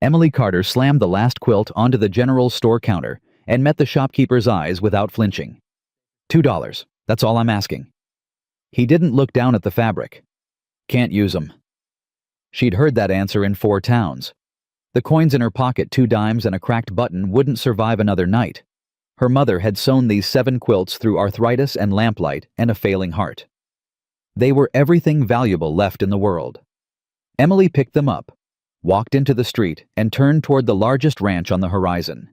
Emily Carter slammed the last quilt onto the general store counter and met the shopkeeper's eyes without flinching. $2, that's all I'm asking. He didn't look down at the fabric. Can't use 'em. She'd heard that answer in 4 towns. The coins in her pocket, 2 dimes and a cracked button, wouldn't survive another night. Her mother had sewn these 7 quilts through arthritis and lamplight and a failing heart. They were everything valuable left in the world. Emily picked them up, walked into the street, and turned toward the largest ranch on the horizon.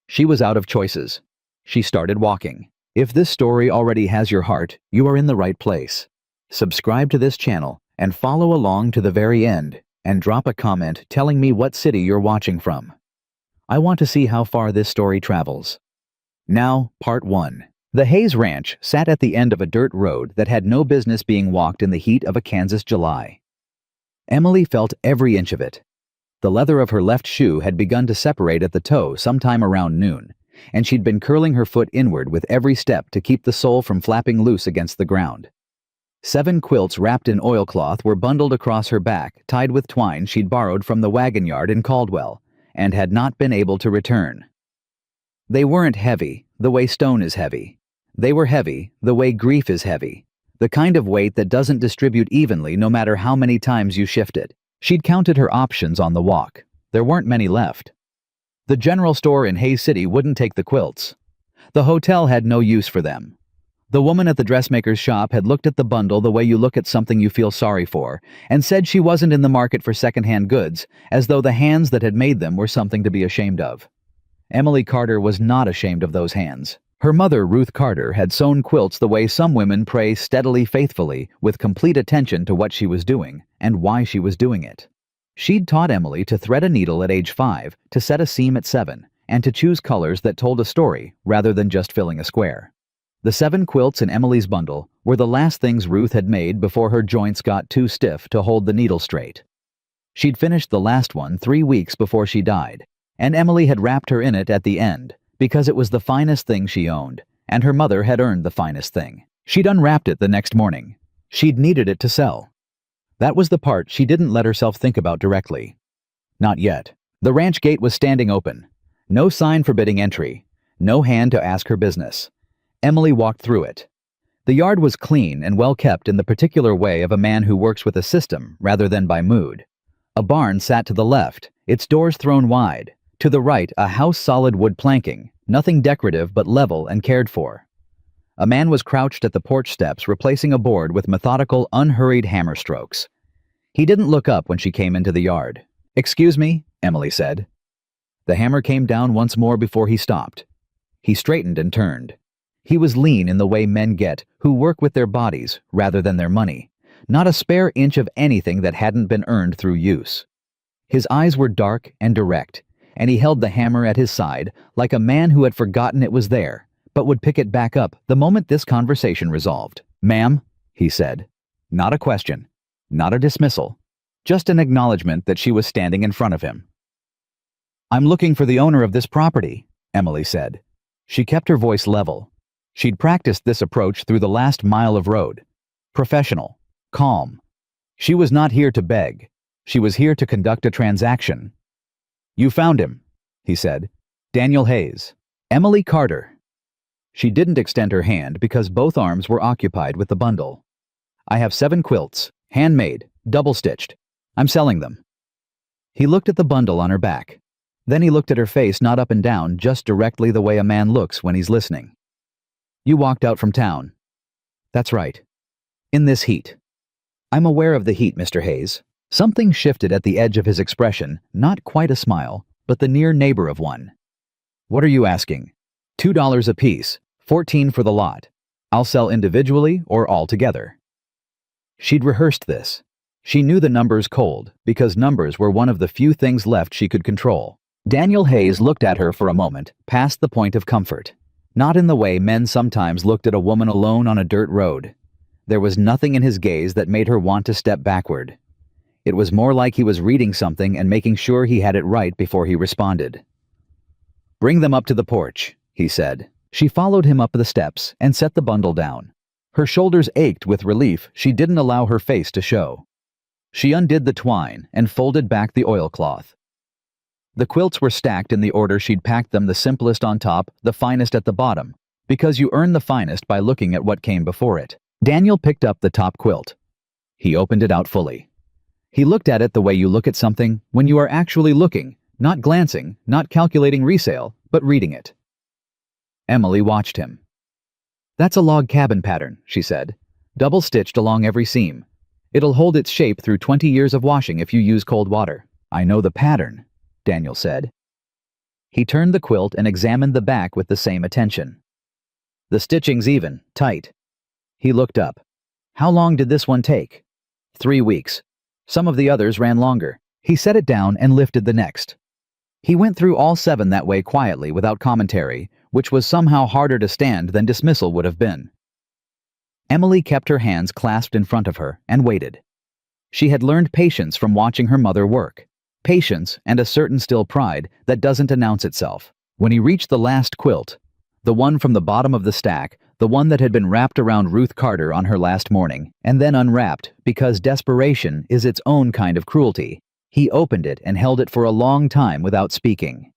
She was out of choices. She started walking. If this story already has your heart, you are in the right place. Subscribe to this channel and follow along to the very end, and drop a comment telling me what city you're watching from. I want to see how far this story travels. Now, Part 1. The Hayes Ranch sat at the end of a dirt road that had no business being walked in the heat of a Kansas July. Emily felt every inch of it. The leather of her left shoe had begun to separate at the toe sometime around noon, and she'd been curling her foot inward with every step to keep the sole from flapping loose against the ground. 7 quilts wrapped in oilcloth were bundled across her back, tied with twine she'd borrowed from the wagon yard in Caldwell, and had not been able to return. They weren't heavy, the way stone is heavy. They were heavy, the way grief is heavy. The kind of weight that doesn't distribute evenly no matter how many times you shift it. She'd counted her options on the walk. There weren't many left. The general store in Hayes City wouldn't take the quilts. The hotel had no use for them. The woman at the dressmaker's shop had looked at the bundle the way you look at something you feel sorry for, and said she wasn't in the market for second-hand goods, as though the hands that had made them were something to be ashamed of. Emily Carter was not ashamed of those hands. Her mother, Ruth Carter, had sewn quilts the way some women pray steadily, faithfully, with complete attention to what she was doing and why she was doing it. She'd taught Emily to thread a needle at age 5, to set a seam at 7, and to choose colors that told a story rather than just filling a square. The 7 quilts in Emily's bundle were the last things Ruth had made before her joints got too stiff to hold the needle straight. She'd finished the last one 3 weeks before she died, and Emily had wrapped her in it at the end, because it was the finest thing she owned, and her mother had earned the finest thing. She'd unwrapped it the next morning. She'd needed it to sell. That was the part she didn't let herself think about directly. Not yet. The ranch gate was standing open. No sign forbidding entry. No hand to ask her business. Emily walked through it. The yard was clean and well kept in the particular way of a man who works with a system rather than by mood. A barn sat to the left, its doors thrown wide. To the right, a house solid wood planking, nothing decorative but level and cared for. A man was crouched at the porch steps replacing a board with methodical, unhurried hammer strokes. He didn't look up when she came into the yard. "Excuse me," Emily said. The hammer came down once more before he stopped. He straightened and turned. He was lean in the way men get who work with their bodies rather than their money, not a spare inch of anything that hadn't been earned through use. His eyes were dark and direct, and he held the hammer at his side like a man who had forgotten it was there, but would pick it back up the moment this conversation resolved. "Ma'am," he said. Not a question, not a dismissal, just an acknowledgement that she was standing in front of him. "I'm looking for the owner of this property," Emily said. She kept her voice level. She'd practiced this approach through the last mile of road. Professional, calm. She was not here to beg. She was here to conduct a transaction. "You found him," he said. "Daniel Hayes. Emily Carter." She didn't extend her hand because both arms were occupied with the bundle. "I have 7 quilts, handmade, double-stitched. I'm selling them." He looked at the bundle on her back. Then he looked at her face, not up and down, just directly the way a man looks when he's listening. "You walked out from town." "That's right. In this heat." "I'm aware of the heat, Mr. Hayes." Something shifted at the edge of his expression, not quite a smile, but the near neighbor of one. "What are you asking?" $2 apiece, 14 for the lot. I'll sell individually or all together." She'd rehearsed this. She knew the numbers cold, because numbers were one of the few things left she could control. Daniel Hayes looked at her for a moment, past the point of comfort. Not in the way men sometimes looked at a woman alone on a dirt road. There was nothing in his gaze that made her want to step backward. It was more like he was reading something and making sure he had it right before he responded. "Bring them up to the porch," he said. She followed him up the steps and set the bundle down. Her shoulders ached with relief she didn't allow her face to show. She undid the twine and folded back the oilcloth. The quilts were stacked in the order she'd packed them, the simplest on top, the finest at the bottom, because you earn the finest by looking at what came before it. Daniel picked up the top quilt. He opened it out fully. He looked at it the way you look at something when you are actually looking, not glancing, not calculating resale, but reading it. Emily watched him. "That's a log cabin pattern," she said, "double-stitched along every seam. It'll hold its shape through 20 years of washing if you use cold water." "I know the pattern," Daniel said. He turned the quilt and examined the back with the same attention. "The stitching's even, tight." He looked up. "How long did this one take?" 3 weeks. Some of the others ran longer." He set it down and lifted the next. He went through all 7 that way quietly, without commentary, which was somehow harder to stand than dismissal would have been. Emily kept her hands clasped in front of her and waited. She had learned patience from watching her mother work. Patience and a certain still pride that doesn't announce itself. When he reached the last quilt, the one from the bottom of the stack, the one that had been wrapped around Ruth Carter on her last morning, and then unwrapped because desperation is its own kind of cruelty, he opened it and held it for a long time without speaking.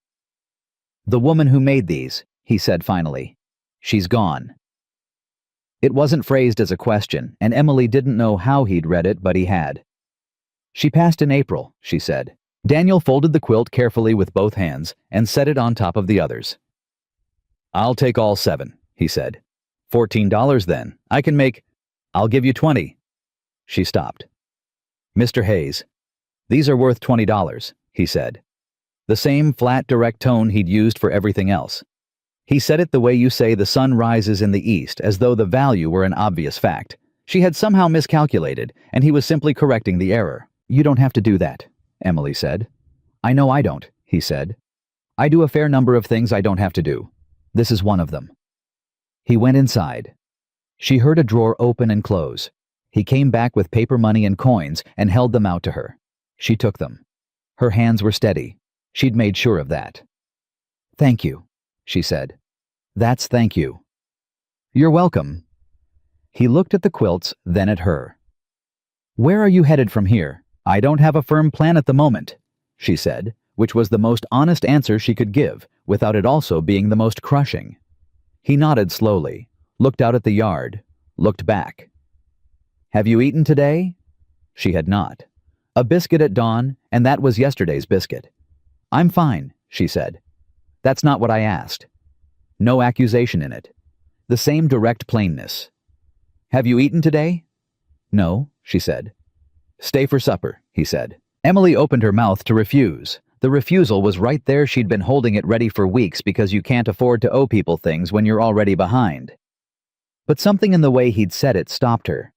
"The woman who made these," he said finally. "She's gone." It wasn't phrased as a question, and Emily didn't know how he'd read it, but he had. "She passed in April," she said. Daniel folded the quilt carefully with both hands and set it on top of the others. "I'll take all 7, he said. $14 then. I can make... I'll give you 20. She stopped. "Mr. Hayes, these are worth $20, he said. The same flat, direct tone he'd used for everything else. He said it the way you say the sun rises in the east, as though the value were an obvious fact. She had somehow miscalculated, and he was simply correcting the error. "You don't have to do that," Emily said. "I know I don't," he said. "I do a fair number of things I don't have to do. This is one of them." He went inside. She heard a drawer open and close. He came back with paper money and coins and held them out to her. She took them. Her hands were steady. She'd made sure of that. "Thank you," she said. "That's thank you." "You're welcome." He looked at the quilts, then at her. "Where are you headed from here?" "I don't have a firm plan at the moment," she said, which was the most honest answer she could give, without it also being the most crushing. He nodded slowly, looked out at the yard, looked back. "Have you eaten today?" She had not. "A biscuit at dawn, and that was yesterday's biscuit." "I'm fine," she said. "That's not what I asked." No accusation in it. The same direct plainness. "Have you eaten today?" "No," she said. "Stay for supper," he said. Emily opened her mouth to refuse. The refusal was right there. She'd been holding it ready for weeks because you can't afford to owe people things when you're already behind. But something in the way he'd said it stopped her.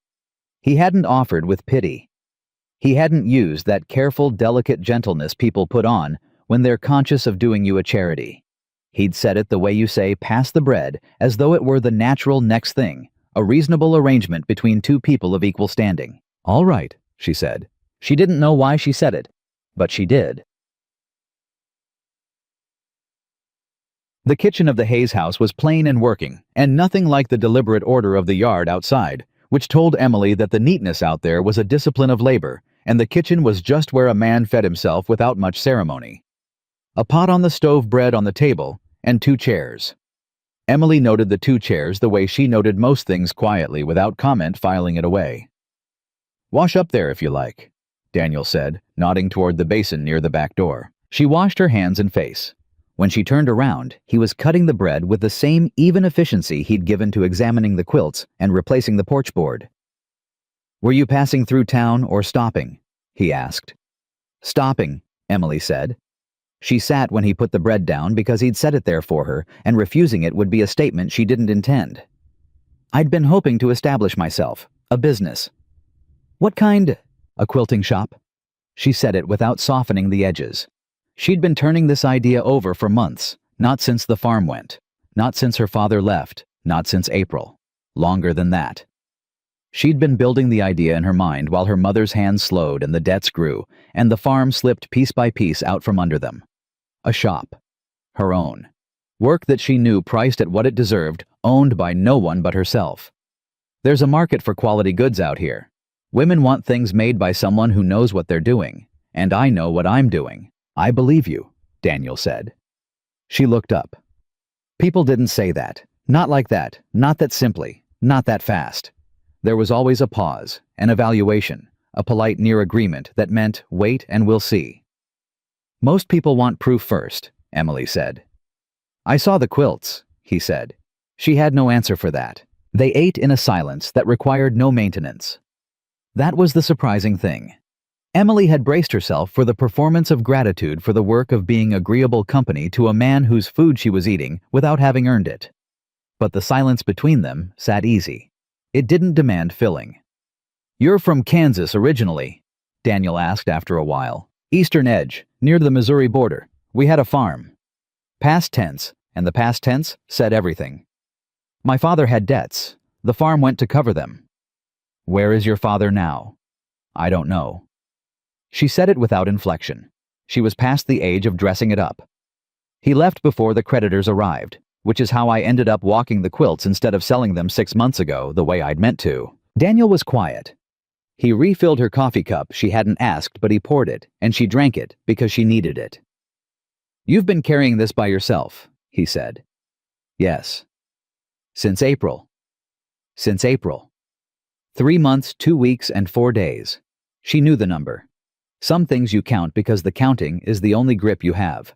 He hadn't offered with pity. He hadn't used that careful, delicate gentleness people put on when they're conscious of doing you a charity. He'd said it the way you say, "pass the bread," as though it were the natural next thing, a reasonable arrangement between two people of equal standing. "All right," she said. She didn't know why she said it, but she did. The kitchen of the Hayes house was plain and working, and nothing like the deliberate order of the yard outside, which told Emily that the neatness out there was a discipline of labor, and the kitchen was just where a man fed himself without much ceremony. A pot on the stove, bread on the table, and 2 chairs. Emily noted the 2 chairs the way she noted most things, quietly, without comment, filing it away. "Wash up there if you like," Daniel said, nodding toward the basin near the back door. She washed her hands and face. When she turned around, he was cutting the bread with the same even efficiency he'd given to examining the quilts and replacing the porch board. "Were you passing through town or stopping?" he asked. "Stopping," Emily said. She sat when he put the bread down because he'd set it there for her, and refusing it would be a statement she didn't intend. "I'd been hoping to establish myself, a business." "What kind?" "A quilting shop." She said it without softening the edges. She'd been turning this idea over for months, not since the farm went, not since her father left, not since April. Longer than that. She'd been building the idea in her mind while her mother's hands slowed and the debts grew, and the farm slipped piece by piece out from under them. A shop. Her own. Work that she knew priced at what it deserved, owned by no one but herself. There's a market for quality goods out here. Women want things made by someone who knows what they're doing, and I know what I'm doing. I believe you, Daniel said. She looked up. People didn't say that. Not like that. Not that simply. Not that fast. There was always a pause, an evaluation, a polite near agreement that meant wait and we'll see. Most people want proof first, Emily said. I saw the quilts, he said. She had no answer for that. They ate in a silence that required no maintenance. That was the surprising thing. Emily had braced herself for the performance of gratitude for the work of being agreeable company to a man whose food she was eating without having earned it. But the silence between them sat easy. It didn't demand filling. You're from Kansas originally, Daniel asked after a while. Eastern edge, near the Missouri border. We had a farm. Past tense, and the past tense said everything. My father had debts. The farm went to cover them. Where is your father now? I don't know. She said it without inflection. She was past the age of dressing it up. He left before the creditors arrived, which is how I ended up walking the quilts instead of selling them 6 months ago the way I'd meant to. Daniel was quiet. He refilled her coffee cup. She hadn't asked, but he poured it, and she drank it because she needed it. You've been carrying this by yourself, he said. Yes. Since April. Since April. 3 months, 2 weeks, and 4 days. She knew the number. Some things you count because the counting is the only grip you have.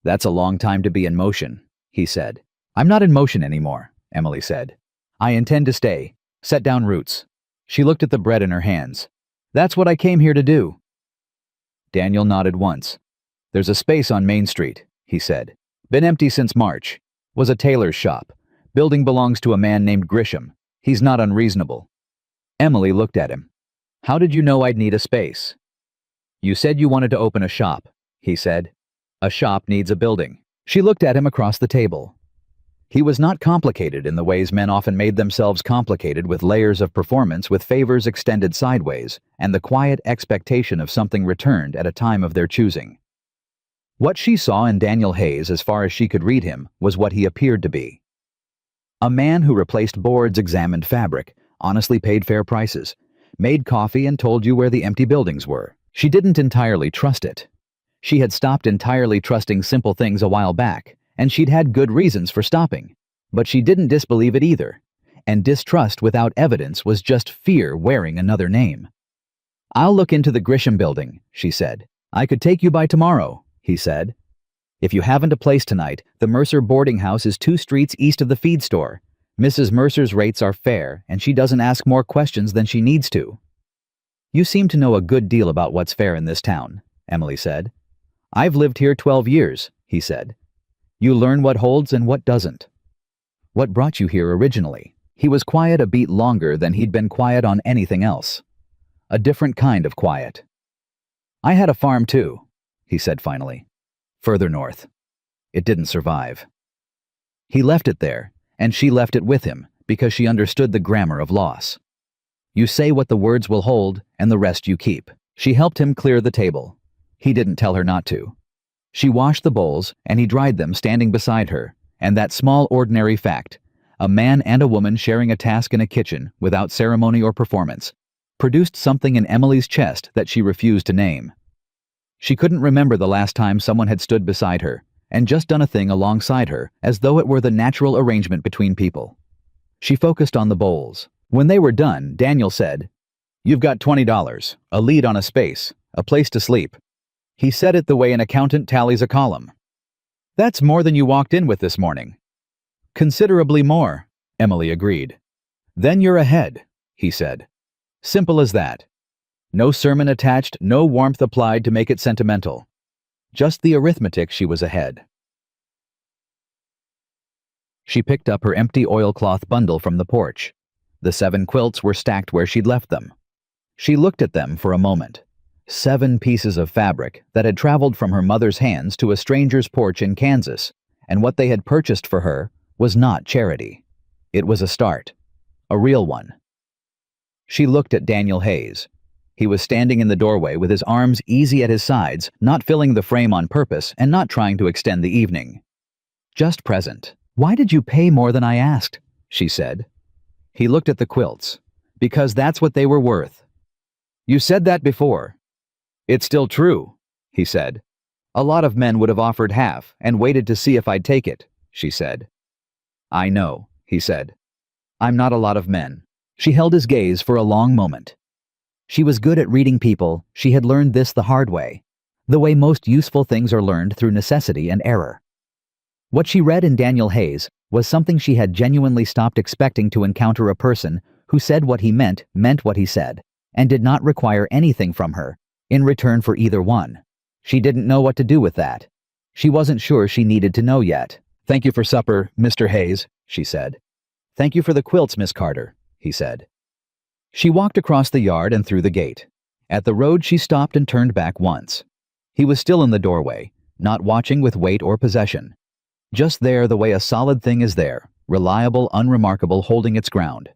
That's a long time to be in motion, he said. I'm not in motion anymore, Emily said. I intend to stay. Set down roots. She looked at the bread in her hands. That's what I came here to do. Daniel nodded once. There's a space on Main Street, he said. Been empty since March. Was a tailor's shop. Building belongs to a man named Grisham. He's not unreasonable. Emily looked at him. How did you know I'd need a space? You said you wanted to open a shop, he said. A shop needs a building. She looked at him across the table. He was not complicated in the ways men often made themselves complicated, with layers of performance with favors extended sideways and the quiet expectation of something returned at a time of their choosing. What she saw in Daniel Hayes, as far as she could read him, was what he appeared to be. A man who replaced boards, examined fabric, honestly paid fair prices, made coffee and told you where the empty buildings were. She didn't entirely trust it. She had stopped entirely trusting simple things a while back, and she'd had good reasons for stopping. But she didn't disbelieve it either, and distrust without evidence was just fear wearing another name. I'll look into the Grisham building, she said. I could take you by tomorrow, he said. If you haven't a place tonight, the Mercer boarding house is 2 streets east of the feed store. Mrs. Mercer's rates are fair, and she doesn't ask more questions than she needs to. You seem to know a good deal about what's fair in this town, Emily said. I've lived here 12 years, he said. You learn what holds and what doesn't. What brought you here originally? He was quiet a beat longer than he'd been quiet on anything else. A different kind of quiet. I had a farm too, he said finally. Further north. It didn't survive. He left it there, and she left it with him because she understood the grammar of loss. You say what the words will hold, and the rest you keep. She helped him clear the table. He didn't tell her not to. She washed the bowls, and he dried them standing beside her, and that small ordinary fact, a man and a woman sharing a task in a kitchen without ceremony or performance, produced something in Emily's chest that she refused to name. She couldn't remember the last time someone had stood beside her and just done a thing alongside her as though it were the natural arrangement between people. She focused on the bowls. When they were done, Daniel said, You've got $20, a lead on a space, a place to sleep. He said it the way an accountant tallies a column. That's more than you walked in with this morning. Considerably more, Emily agreed. Then you're ahead, he said. Simple as that. No sermon attached, no warmth applied to make it sentimental. Just the arithmetic she was ahead. She picked up her empty oilcloth bundle from the porch. The 7 quilts were stacked where she'd left them. She looked at them for a moment. 7 pieces of fabric that had traveled from her mother's hands to a stranger's porch in Kansas, and what they had purchased for her was not charity. It was a start. A real one. She looked at Daniel Hayes. He was standing in the doorway with his arms easy at his sides, not filling the frame on purpose and not trying to extend the evening. Just present. Why did you pay more than I asked? She said. He looked at the quilts. Because that's what they were worth. You said that before. It's still true, he said. A lot of men would have offered half and waited to see if I'd take it, she said. I know, he said. I'm not a lot of men. She held his gaze for a long moment. She was good at reading people. She had learned this the hard way, the way most useful things are learned through necessity and error. What she read in Daniel Hayes was something she had genuinely stopped expecting to encounter: a person who said what he meant what he said, and did not require anything from her in return for either one. She didn't know what to do with that. She wasn't sure she needed to know yet. Thank you for supper, Mr. Hayes, she said. Thank you for the quilts, Miss Carter, he said. She walked across the yard and through the gate. At the road she stopped and turned back once. He was still in the doorway, not watching with weight or possession. Just there the way a solid thing is there, reliable, unremarkable, holding its ground.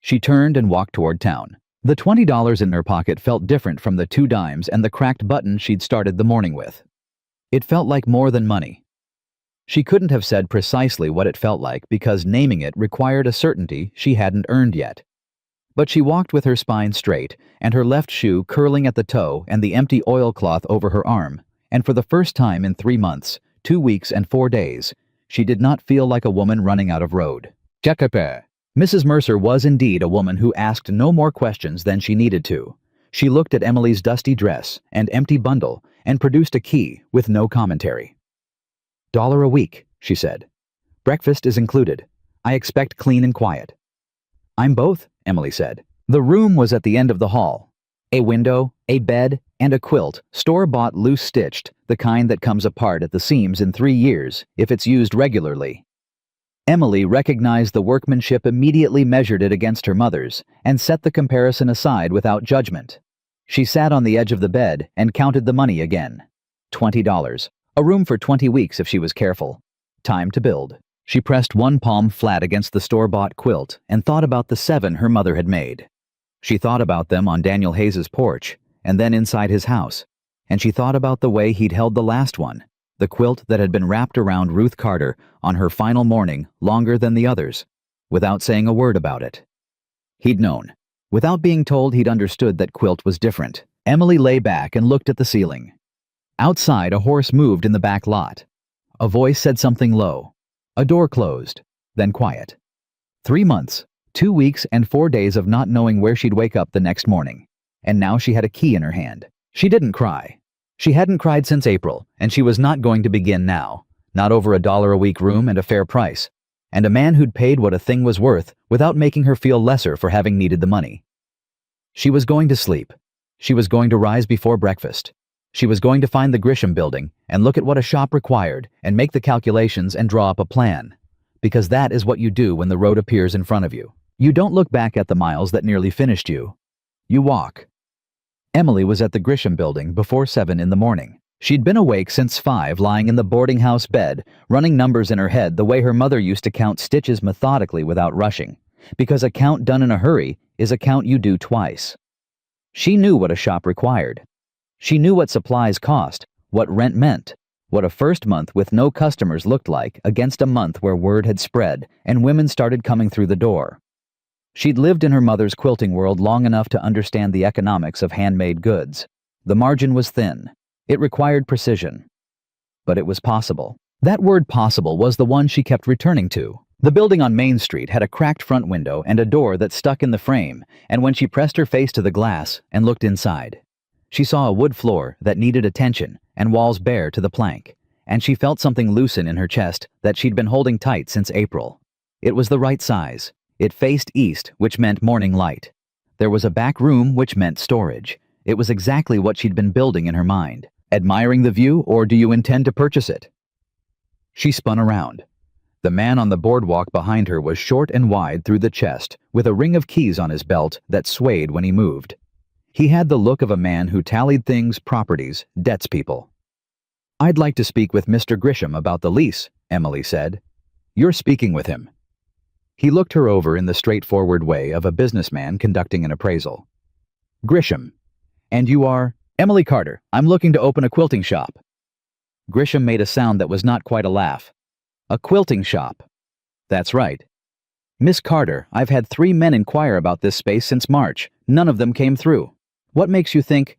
She turned and walked toward town. The $20 in her pocket felt different from the 2 dimes and the cracked button she'd started the morning with. It felt like more than money. She couldn't have said precisely what it felt like because naming it required a certainty she hadn't earned yet. But she walked with her spine straight and her left shoe curling at the toe and the empty oilcloth over her arm, and for the first time in 3 months, 2 weeks and 4 days, she did not feel like a woman running out of road. Jacapé. Mrs. Mercer was indeed a woman who asked no more questions than she needed to. She looked at Emily's dusty dress and empty bundle and produced a key with no commentary. $1 a week, she said. Breakfast is included. I expect clean and quiet. I'm both, Emily said. The room was at the end of the hall. A window, a bed, and a quilt, store-bought loose-stitched, the kind that comes apart at the seams in 3 years if it's used regularly. Emily recognized the workmanship, immediately measured it against her mother's, and set the comparison aside without judgment. She sat on the edge of the bed and counted the money again. $20. A room for 20 weeks if she was careful. Time to build. She pressed one palm flat against the store-bought quilt and thought about the 7 her mother had made. She thought about them on Daniel Hayes's porch, and then inside his house, and she thought about the way he'd held the last one, the quilt that had been wrapped around Ruth Carter on her final morning longer than the others, without saying a word about it. He'd known. Without being told, he'd understood that quilt was different. Emily lay back and looked at the ceiling. Outside, a horse moved in the back lot. A voice said something low. A door closed, then quiet. 3 months, 2 weeks and 4 days of not knowing where she'd wake up the next morning. And now she had a key in her hand. She didn't cry. She hadn't cried since April, and she was not going to begin now. Not over $1 a week room and a fair price. And a man who'd paid what a thing was worth without making her feel lesser for having needed the money. She was going to sleep. She was going to rise before breakfast. She was going to find the Grisham building and look at what a shop required and make the calculations and draw up a plan. Because that is what you do when the road appears in front of you. You don't look back at the miles that nearly finished you. You walk. Emily was at the Grisham building before 7 in the morning. She'd been awake since 5, lying in the boarding house bed, running numbers in her head the way her mother used to count stitches methodically without rushing. Because a count done in a hurry is a count you do twice. She knew what a shop required. She knew what supplies cost, what rent meant, what a first month with no customers looked like against a month where word had spread and women started coming through the door. She'd lived in her mother's quilting world long enough to understand the economics of handmade goods. The margin was thin. It required precision. But it was possible. That word possible was the one she kept returning to. The building on Main Street had a cracked front window and a door that stuck in the frame, and when she pressed her face to the glass and looked inside, she saw a wood floor that needed attention and walls bare to the plank, and she felt something loosen in her chest that she'd been holding tight since April. It was the right size. It faced east, which meant morning light. There was a back room, which meant storage. It was exactly what she'd been building in her mind. Admiring the view, or do you intend to purchase it? She spun around. The man on the boardwalk behind her was short and wide through the chest, with a ring of keys on his belt that swayed when he moved. He had the look of a man who tallied things, properties, debts people. I'd like to speak with Mr. Grisham about the lease, Emily said. You're speaking with him. He looked her over in the straightforward way of a businessman conducting an appraisal. Grisham. And you are? Emily Carter. I'm looking to open a quilting shop. Grisham made a sound that was not quite a laugh. A quilting shop. That's right. Miss Carter, I've had 3 men inquire about this space since March. None of them came through. What makes you think?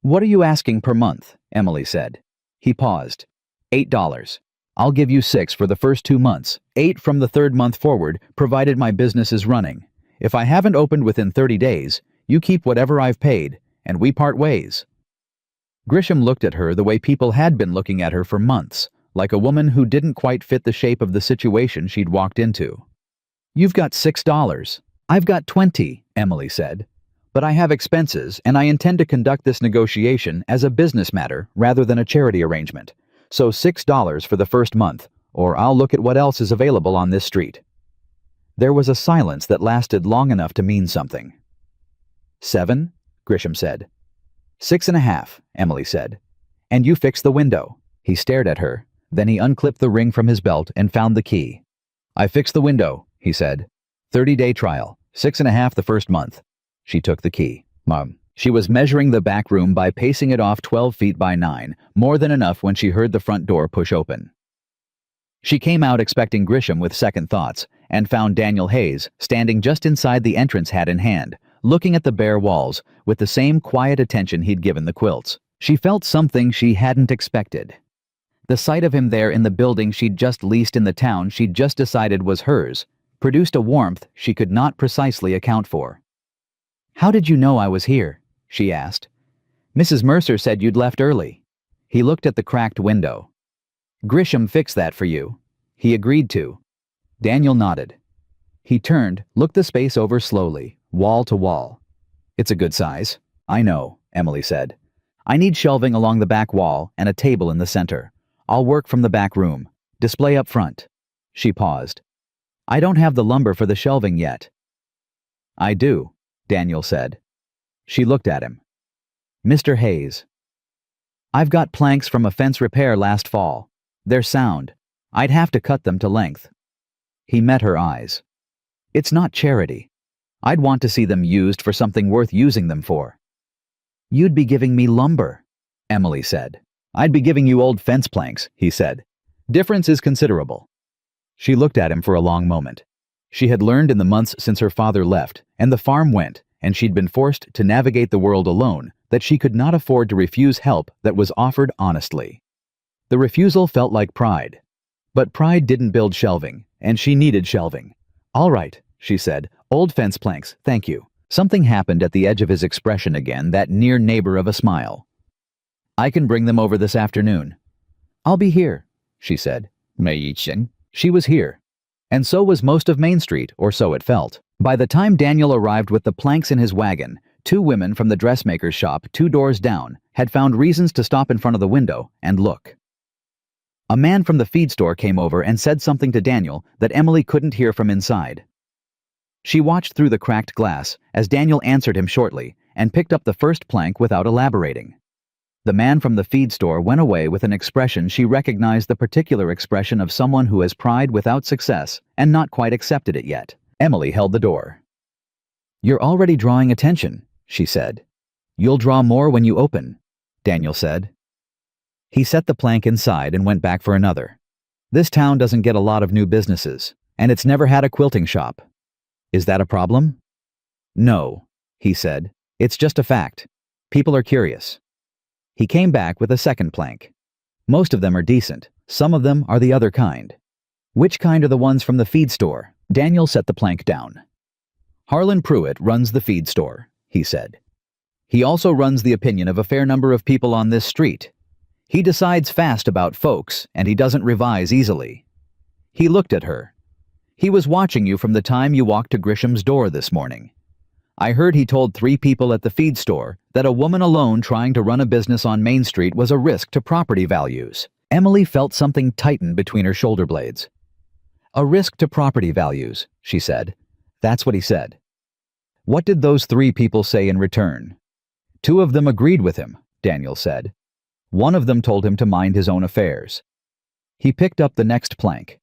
What are you asking per month? Emily said. He paused. $8. I'll give you 6 for the first 2 months, 8 from the third month forward, provided my business is running. If I haven't opened within 30 days, you keep whatever I've paid, and we part ways. Grisham looked at her the way people had been looking at her for months, like a woman who didn't quite fit the shape of the situation she'd walked into. You've got $6. I've got 20, Emily said. But I have expenses, and I intend to conduct this negotiation as a business matter rather than a charity arrangement. So $6 for the first month, or I'll look at what else is available on this street. There was a silence that lasted long enough to mean something. 7, Grisham said. 6.5, Emily said. And you fix the window. He stared at her. Then he unclipped the ring from his belt and found the key. I fixed the window, he said. 30-day trial, 6.5 the first month. She took the key. She was measuring the back room by pacing it off 12 feet by 9, more than enough when she heard the front door push open. She came out expecting Grisham with second thoughts, and found Daniel Hayes standing just inside the entrance, hat in hand, looking at the bare walls with the same quiet attention he'd given the quilts. She felt something she hadn't expected. The sight of him there in the building she'd just leased in the town she'd just decided was hers produced a warmth she could not precisely account for. How did you know I was here? She asked. Mrs. Mercer said you'd left early. He looked at the cracked window. Grisham fixed that for you. He agreed to. Daniel nodded. He turned, looked the space over slowly, wall to wall. It's a good size. I know, Emily said. I need shelving along the back wall and a table in the center. I'll work from the back room. Display up front. She paused. I don't have the lumber for the shelving yet. I do, Daniel said. She looked at him. Mr. Hayes. I've got planks from a fence repair last fall. They're sound. I'd have to cut them to length. He met her eyes. It's not charity. I'd want to see them used for something worth using them for. You'd be giving me lumber, Emily said. I'd be giving you old fence planks, he said. Difference is considerable. She looked at him for a long moment. She had learned in the months since her father left, and the farm went, and she'd been forced to navigate the world alone, that she could not afford to refuse help that was offered honestly. The refusal felt like pride. But pride didn't build shelving, and she needed shelving. All right, she said. Old fence planks, thank you. Something happened at the edge of his expression again, that near neighbor of a smile. I can bring them over this afternoon. I'll be here, she said. She was here. And so was most of Main Street, or so it felt. By the time Daniel arrived with the planks in his wagon, 2 women from the dressmaker's shop 2 doors down had found reasons to stop in front of the window and look. A man from the feed store came over and said something to Daniel that Emily couldn't hear from inside. She watched through the cracked glass as Daniel answered him shortly and picked up the first plank without elaborating. The man from the feed store went away with an expression she recognized, the particular expression of someone who has pride without success and not quite accepted it yet. Emily held the door. You're already drawing attention, she said. You'll draw more when you open, Daniel said. He set the plank inside and went back for another. This town doesn't get a lot of new businesses, and it's never had a quilting shop. Is that a problem? No, he said. It's just a fact. People are curious. He came back with a second plank. Most of them are decent. Some of them are the other kind. Which kind are the ones from the feed store? Daniel set the plank down. Harlan Pruitt runs the feed store, he said. He also runs the opinion of a fair number of people on this street. He decides fast about folks, and he doesn't revise easily. He looked at her. He was watching you from the time you walked to Grisham's door this morning. I heard he told 3 people at the feed store that a woman alone trying to run a business on Main Street was a risk to property values. Emily felt something tighten between her shoulder blades. A risk to property values, she said. That's what he said. What did those 3 people say in return? 2 of them agreed with him, Daniel said. 1 of them told him to mind his own affairs. He picked up the next plank.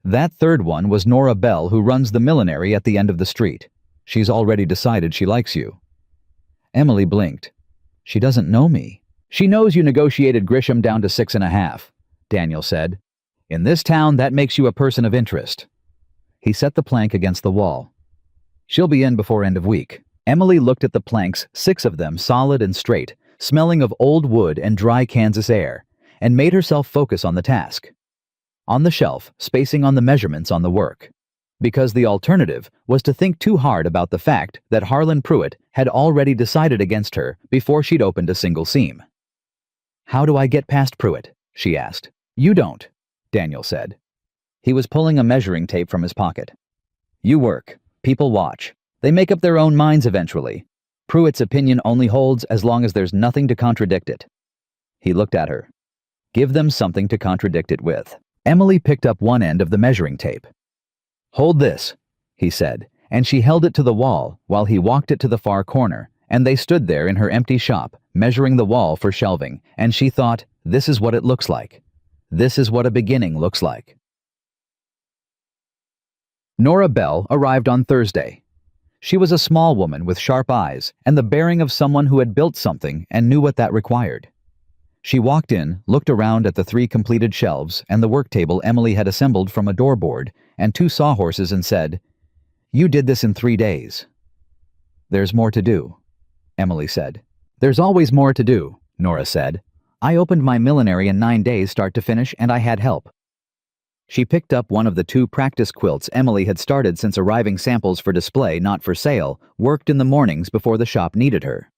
That third one was Nora Bell, who runs the millinery at the end of the street. She's already decided she likes you. Emily blinked. She doesn't know me. She knows you negotiated Grisham down to 6.5, Daniel said. In this town, that makes you a person of interest. He set the plank against the wall. She'll be in before end of week. Emily looked at the planks, 6 of them solid and straight, smelling of old wood and dry Kansas air, and made herself focus on the task. On the shelf, spacing on the measurements on the work. Because the alternative was to think too hard about the fact that Harlan Pruitt had already decided against her before she'd opened a single seam. "How do I get past Pruitt?" she asked. "You don't," Daniel said. He was pulling a measuring tape from his pocket. "You work. People watch. They make up their own minds eventually. Pruitt's opinion only holds as long as there's nothing to contradict it." He looked at her. "Give them something to contradict it with." Emily picked up one end of the measuring tape. "Hold this," he said, and she held it to the wall while he walked it to the far corner, and they stood there in her empty shop, measuring the wall for shelving, and she thought, this is what it looks like. This is what a beginning looks like. Nora Bell arrived on Thursday. She was a small woman with sharp eyes and the bearing of someone who had built something and knew what that required. She walked in, looked around at the 3 completed shelves and the work table Emily had assembled from a doorboard and 2 sawhorses and said, "You did this in 3 days." "There's more to do," Emily said. "There's always more to do," Nora said. "I opened my millinery in 9 days start to finish and I had help." She picked up one of the 2 practice quilts Emily had started since arriving samples for display, not for sale, worked in the mornings before the shop needed her.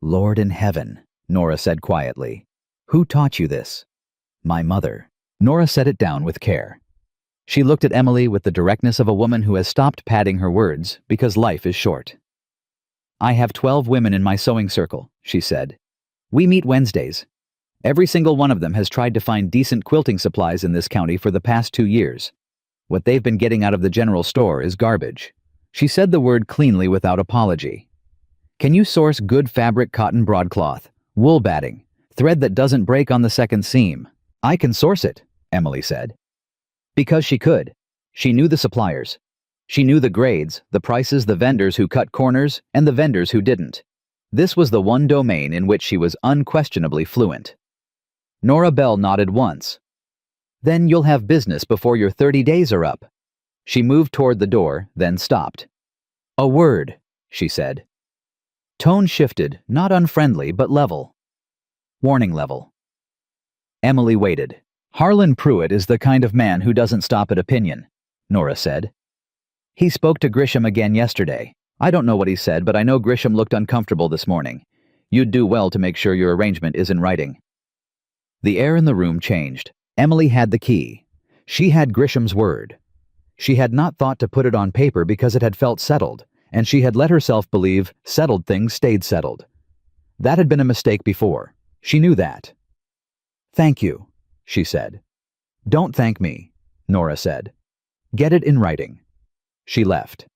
"Lord in heaven," Nora said quietly. "Who taught you this?" "My mother." Nora set it down with care. She looked at Emily with the directness of a woman who has stopped padding her words because life is short. "I have 12 women in my sewing circle," she said. "We meet Wednesdays. Every single one of them has tried to find decent quilting supplies in this county for the past 2 years. What they've been getting out of the general store is garbage." She said the word cleanly without apology. "Can you source good fabric cotton broadcloth, wool batting, thread that doesn't break on the second seam?" "I can source it," Emily said. Because she could. She knew the suppliers. She knew the grades, the prices, the vendors who cut corners, and the vendors who didn't. This was the one domain in which she was unquestionably fluent. Nora Bell nodded once. "Then you'll have business before your 30 days are up." She moved toward the door, then stopped. "A word," she said. Tone shifted, not unfriendly, but level. Warning level. Emily waited. "Harlan Pruitt is the kind of man who doesn't stop at opinion," Nora said. "He spoke to Grisham again yesterday. I don't know what he said, but I know Grisham looked uncomfortable this morning. You'd do well to make sure your arrangement is in writing." The air in the room changed. Emily had the key. She had Grisham's word. She had not thought to put it on paper because it had felt settled, and she had let herself believe settled things stayed settled. That had been a mistake before. She knew that. "Thank you," she said. "Don't thank me," Nora said. "Get it in writing." She left.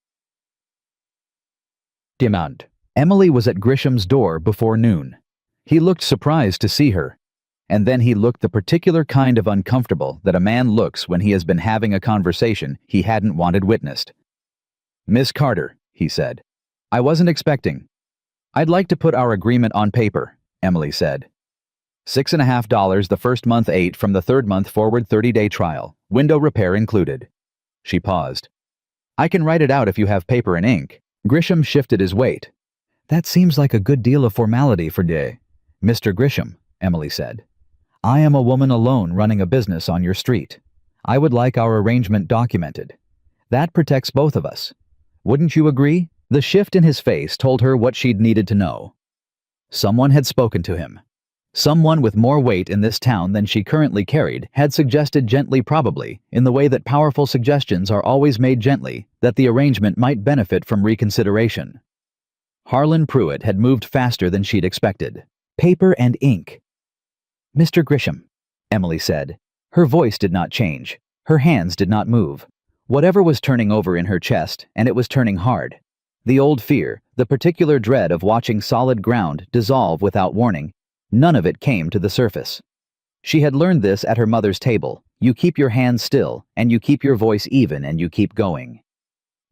Demand. Emily was at Grisham's door before noon. He looked surprised to see her. And then he looked the particular kind of uncomfortable that a man looks when he has been having a conversation he hadn't wanted witnessed. "Miss Carter," he said. "I wasn't expecting." "I'd like to put our agreement on paper," Emily said. $6.50 the first month, 8 from the third month forward, 30-day trial, window repair included. She paused. "I can write it out if you have paper and ink." Grisham shifted his weight. "That seems like a good deal of formality for day." "Mr. Grisham," Emily said. "I am a woman alone running a business on your street. I would like our arrangement documented. That protects both of us. Wouldn't you agree?" The shift in his face told her what she'd needed to know. Someone had spoken to him. Someone with more weight in this town than she currently carried had suggested gently, probably, in the way that powerful suggestions are always made gently, that the arrangement might benefit from reconsideration. Harlan Pruitt had moved faster than she'd expected. "Paper and ink." "Mr. Grisham," Emily said. Her voice did not change. Her hands did not move. Whatever was turning over in her chest, and it was turning hard. The old fear, the particular dread of watching solid ground dissolve without warning, none of it came to the surface. She had learned this at her mother's table. You keep your hands still, and you keep your voice even, and you keep going.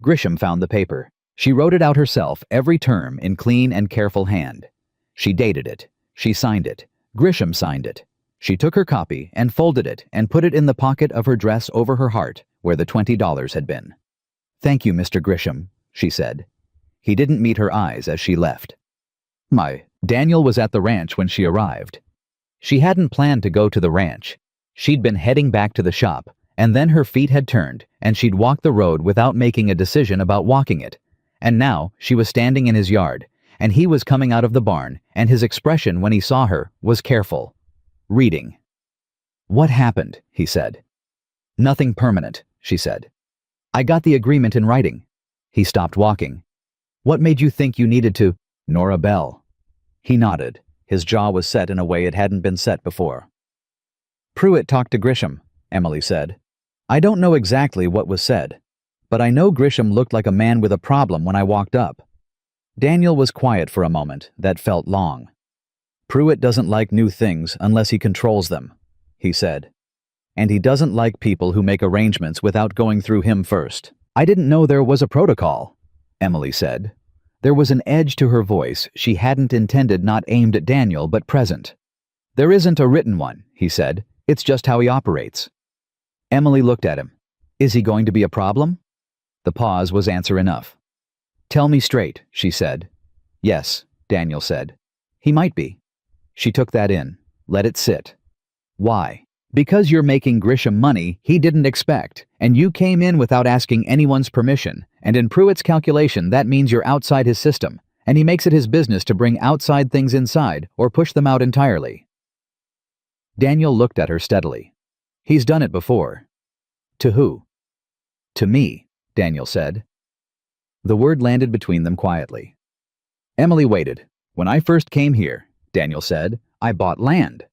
Grisham found the paper. She wrote it out herself, every term, in clean and careful hand. She dated it. She signed it. Grisham signed it. She took her copy and folded it and put it in the pocket of her dress over her heart, where the $20 had been. "Thank you, Mr. Grisham," she said. He didn't meet her eyes as she left. Daniel was at the ranch when she arrived. She hadn't planned to go to the ranch. She'd been heading back to the shop, and then her feet had turned, and she'd walked the road without making a decision about walking it. And now she was standing in his yard, and he was coming out of the barn, and his expression when he saw her was careful. Reading. "What happened?" he said. "Nothing permanent," she said. "I got the agreement in writing." He stopped walking. "What made you think you needed to—" "Nora Bell." He nodded. His jaw was set in a way it hadn't been set before. "Pruitt talked to Grisham," Emily said. "I don't know exactly what was said, but I know Grisham looked like a man with a problem when I walked up." Daniel was quiet for a moment that felt long. "Pruitt doesn't like new things unless he controls them," he said. "And he doesn't like people who make arrangements without going through him first." "I didn't know there was a protocol," Emily said. There was an edge to her voice she hadn't intended, not aimed at Daniel but present. "There isn't a written one," he said. "It's just how he operates." Emily looked at him. "Is he going to be a problem?" The pause was answer enough. "Tell me straight," she said. "Yes," Daniel said. "He might be." She took that in. Let it sit. "Why?" "Because you're making Grisham money he didn't expect, and you came in without asking anyone's permission, and in Pruitt's calculation that means you're outside his system, and he makes it his business to bring outside things inside or push them out entirely." Daniel looked at her steadily. "He's done it before." "To who?" "To me," Daniel said. The word landed between them quietly. Emily waited. "When I first came here," Daniel said, "I bought land.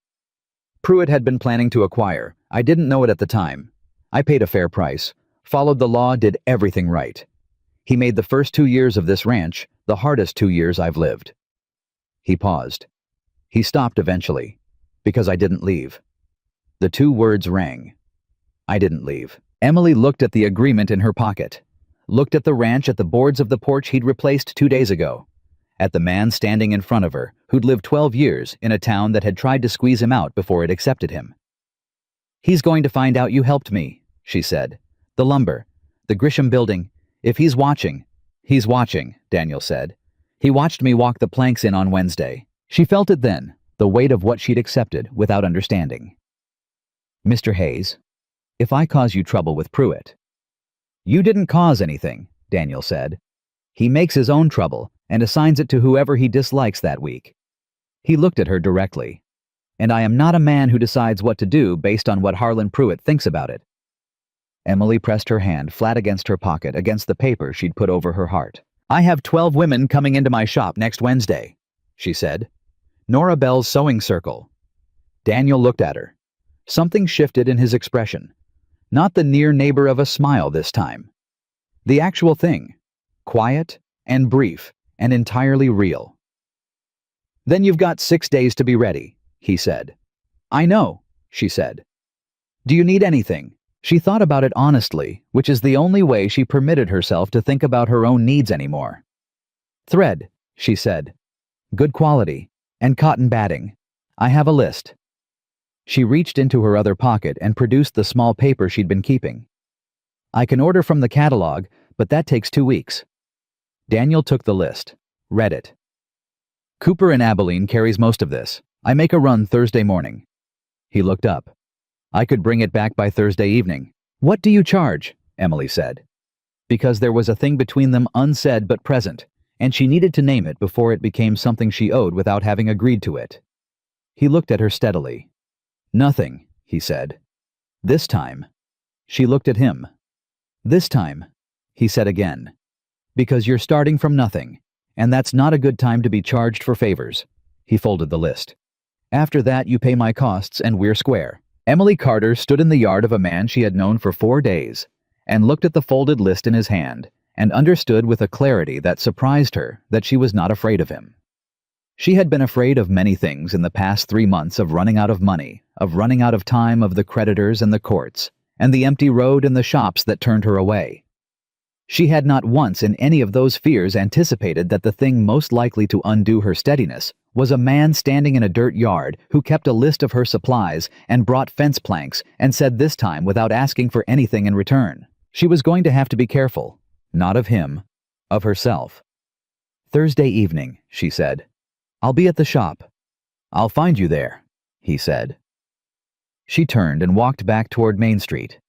Pruitt had been planning to acquire. I didn't know it at the time. I paid a fair price, followed the law, did everything right. He made the first 2 years of this ranch the hardest 2 years I've lived." He paused. He stopped eventually. "Because I didn't leave." The 2 words rang. "I didn't leave." Emily looked at the agreement in her pocket, looked at the ranch, at the boards of the porch he'd replaced 2 days ago, at the man standing in front of her who'd lived 12 years in a town that had tried to squeeze him out before it accepted him. "He's going to find out you helped me," she said. "The lumber, the Grisham building, if he's watching—" "He's watching," Daniel said. "He watched me walk the planks in on Wednesday." She felt it then, the weight of what she'd accepted without understanding. "Mr. Hayes, if I cause you trouble with Pruitt—" "You didn't cause anything," Daniel said. "He makes his own trouble and assigns it to whoever he dislikes that week." He looked at her directly. "And I am not a man who decides what to do based on what Harlan Pruitt thinks about it." Emily pressed her hand flat against her pocket, against the paper she'd put over her heart. "I have 12 women coming into my shop next Wednesday," she said. "Nora Bell's sewing circle." Daniel looked at her. Something shifted in his expression. Not the near neighbor of a smile this time. The actual thing. Quiet and brief and entirely real. "Then you've got 6 days to be ready," he said. "I know," she said. "Do you need anything?" She thought about it honestly, which is the only way she permitted herself to think about her own needs anymore. "Thread," she said. "Good quality. And cotton batting. I have a list." She reached into her other pocket and produced the small paper she'd been keeping. "I can order from the catalog, but that takes 2 weeks." Daniel took the list, read it. "Cooper in Abilene carries most of this. I make a run Thursday morning." He looked up. "I could bring it back by Thursday evening." "What do you charge?" Emily said. Because there was a thing between them unsaid but present, and she needed to name it before it became something she owed without having agreed to it. He looked at her steadily. "Nothing," he said. "This time." She looked at him. "This time," he said again. "Because you're starting from nothing, and that's not a good time to be charged for favors." He folded the list. "After that you pay my costs and we're square." Emily Carter stood in the yard of a man she had known for 4 days, and looked at the folded list in his hand, and understood with a clarity that surprised her that she was not afraid of him. She had been afraid of many things in the past 3 months, of running out of money, of running out of time, of the creditors and the courts, and the empty road and the shops that turned her away. She had not once in any of those fears anticipated that the thing most likely to undo her steadiness was a man standing in a dirt yard who kept a list of her supplies and brought fence planks and said this time without asking for anything in return. She was going to have to be careful, not of him, of herself. "Thursday evening," she said. "I'll be at the shop." "I'll find you there." he said. She turned and walked back toward Main Street.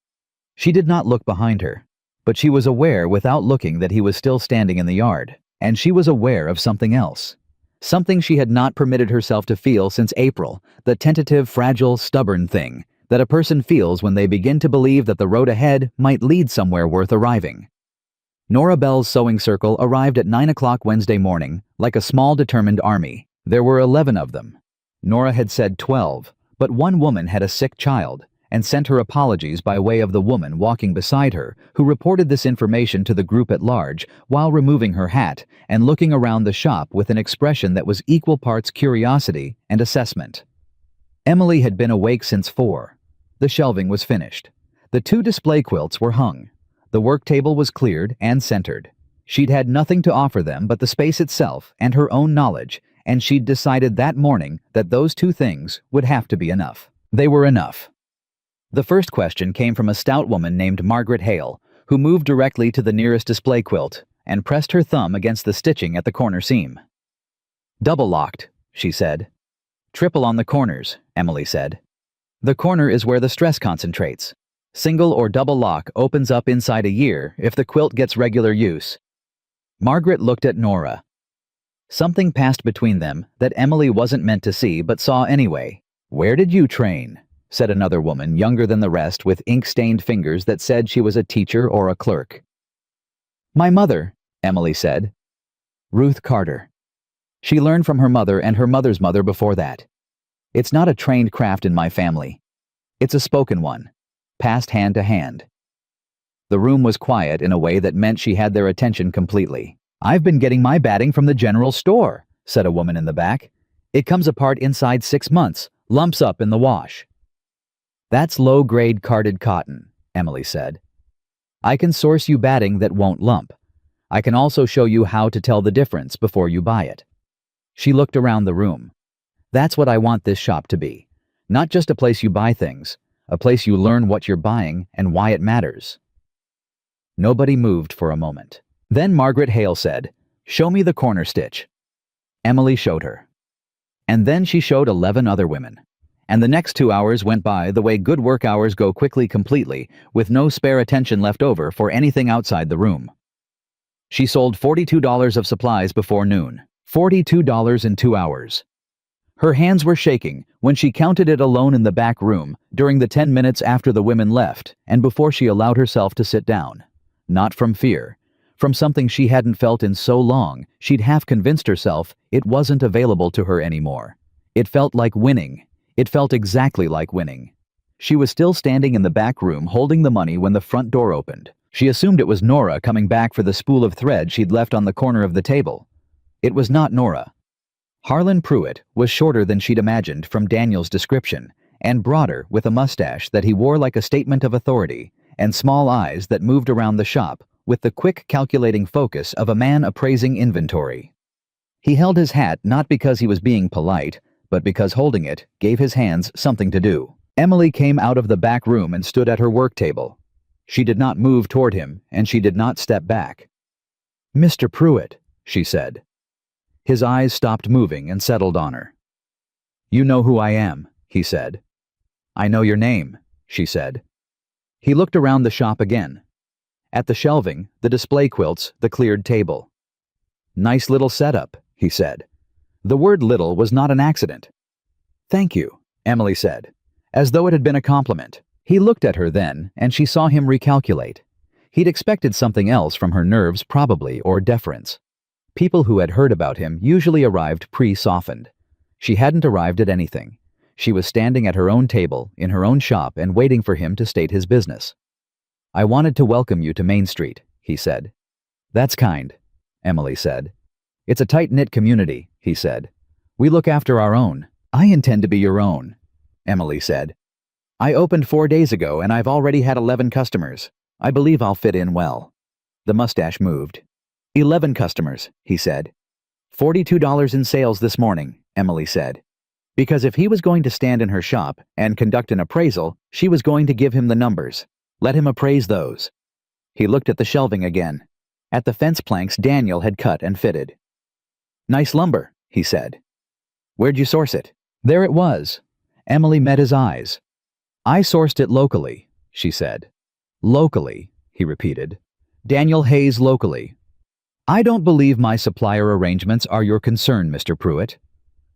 She did not look behind her, but she was aware without looking that he was still standing in the yard, and she was aware of something else. Something she had not permitted herself to feel since April, the tentative, fragile, stubborn thing that a person feels when they begin to believe that the road ahead might lead somewhere worth arriving. Nora Bell's sewing circle arrived at 9 o'clock Wednesday morning, like a small determined army. There were 11 of them. Nora had said 12, but one woman had a sick child, and sent her apologies by way of the woman walking beside her, who reported this information to the group at large while removing her hat and looking around the shop with an expression that was equal parts curiosity and assessment. Emily had been awake since 4. The shelving was finished. The 2 display quilts were hung. The work table was cleared and centered. She'd had nothing to offer them but the space itself and her own knowledge, and she'd decided that morning that those 2 things would have to be enough. They were enough. The first question came from a stout woman named Margaret Hale, who moved directly to the nearest display quilt and pressed her thumb against the stitching at the corner seam. "Double locked," she said. "Triple on the corners," Emily said. "The corner is where the stress concentrates. Single or double lock opens up inside a year if the quilt gets regular use." Margaret looked at Nora. Something passed between them that Emily wasn't meant to see but saw anyway. "Where did you train?" said another woman, younger than the rest, with ink-stained fingers that said she was a teacher or a clerk. "My mother," Emily said. "Ruth Carter. She learned from her mother and her mother's mother before that. It's not a trained craft in my family. It's a spoken one, passed hand to hand." The room was quiet in a way that meant she had their attention completely. "I've been getting my batting from the general store," said a woman in the back. "It comes apart inside 6 months, lumps up in the wash." "That's low-grade carded cotton," Emily said. "I can source you batting that won't lump. I can also show you how to tell the difference before you buy it." She looked around the room. "That's what I want this shop to be. Not just a place you buy things, a place you learn what you're buying and why it matters." Nobody moved for a moment. Then Margaret Hale said, "Show me the corner stitch." Emily showed her. And then she showed 11 other women. And the next 2 hours went by the way good work hours go quickly completely, with no spare attention left over for anything outside the room. She sold $42 of supplies before noon. $42 in 2 hours. Her hands were shaking when she counted it alone in the back room during the 10 minutes after the women left and before she allowed herself to sit down. Not from fear. From something she hadn't felt in so long, she'd half convinced herself it wasn't available to her anymore. It felt like winning. It felt exactly like winning. She was still standing in the back room holding the money when the front door opened. She assumed it was Nora coming back for the spool of thread she'd left on the corner of the table. It was not Nora. Harlan Pruitt was shorter than she'd imagined from Daniel's description, and broader with a mustache that he wore like a statement of authority, and small eyes that moved around the shop with the quick calculating focus of a man appraising inventory. He held his hat not because he was being polite, but because holding it gave his hands something to do. Emily came out of the back room and stood at her work table. She did not move toward him, and she did not step back. "Mr. Pruitt," she said. His eyes stopped moving and settled on her. "You know who I am," he said. "I know your name," she said. He looked around the shop again. At the shelving, the display quilts, the cleared table. "Nice little setup," he said. The word little was not an accident. "Thank you," Emily said, as though it had been a compliment. He looked at her then, and she saw him recalculate. He'd expected something else from her nerves probably, or deference. People who had heard about him usually arrived pre-softened. She hadn't arrived at anything. She was standing at her own table, in her own shop, and waiting for him to state his business. "I wanted to welcome you to Main Street," he said. "That's kind," Emily said. "It's a tight-knit community," he said. "We look after our own." "I intend to be your own," Emily said. "I opened 4 days ago and I've already had 11 customers. I believe I'll fit in well." The mustache moved. 11 customers, he said. $42 in sales this morning, Emily said. Because if he was going to stand in her shop and conduct an appraisal, she was going to give him the numbers. Let him appraise those. He looked at the shelving again. At the fence planks Daniel had cut and fitted. "Nice lumber," he said. "Where'd you source it?" There it was. Emily met his eyes. "I sourced it locally," she said. "Locally," he repeated. "Daniel Hayes locally." "I don't believe my supplier arrangements are your concern, Mr. Pruitt."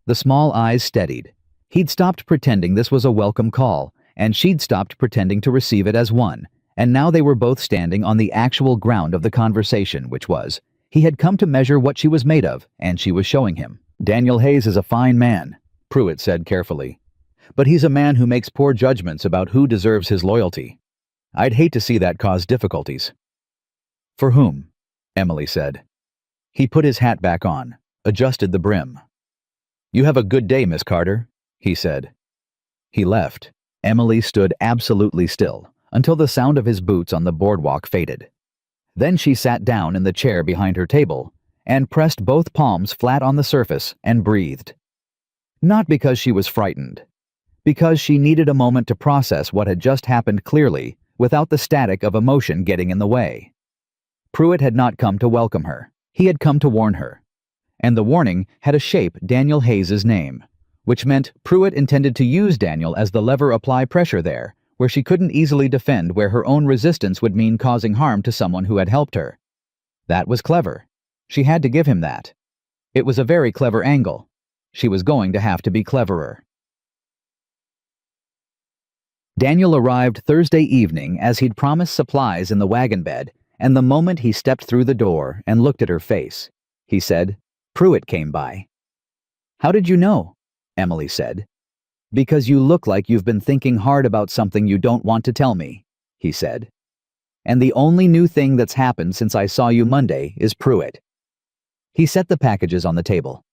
The small eyes steadied. He'd stopped pretending this was a welcome call, and she'd stopped pretending to receive it as one, and now they were both standing on the actual ground of the conversation, which was, he had come to measure what she was made of, and she was showing him. "Daniel Hayes is a fine man," Pruitt said carefully. "But he's a man who makes poor judgments about who deserves his loyalty. I'd hate to see that cause difficulties." "For whom?" Emily said. He put his hat back on, adjusted the brim. "You have a good day, Miss Carter," he said. He left. Emily stood absolutely still until the sound of his boots on the boardwalk faded. Then she sat down in the chair behind her table and pressed both palms flat on the surface and breathed. Not because she was frightened, because she needed a moment to process what had just happened clearly without the static of emotion getting in the way. Pruitt had not come to welcome her. He had come to warn her. And the warning had a shape Daniel Hayes's name, which meant Pruitt intended to use Daniel as the lever apply pressure there, where she couldn't easily defend where her own resistance would mean causing harm to someone who had helped her. That was clever. She had to give him that. It was a very clever angle. She was going to have to be cleverer. Daniel arrived Thursday evening as he'd promised supplies in the wagon bed, and the moment he stepped through the door and looked at her face, he said, "Pruitt came by." "How did you know?" Emily said. "Because you look like you've been thinking hard about something you don't want to tell me," he said. "And the only new thing that's happened since I saw you Monday is Pruitt." He set the packages on the table.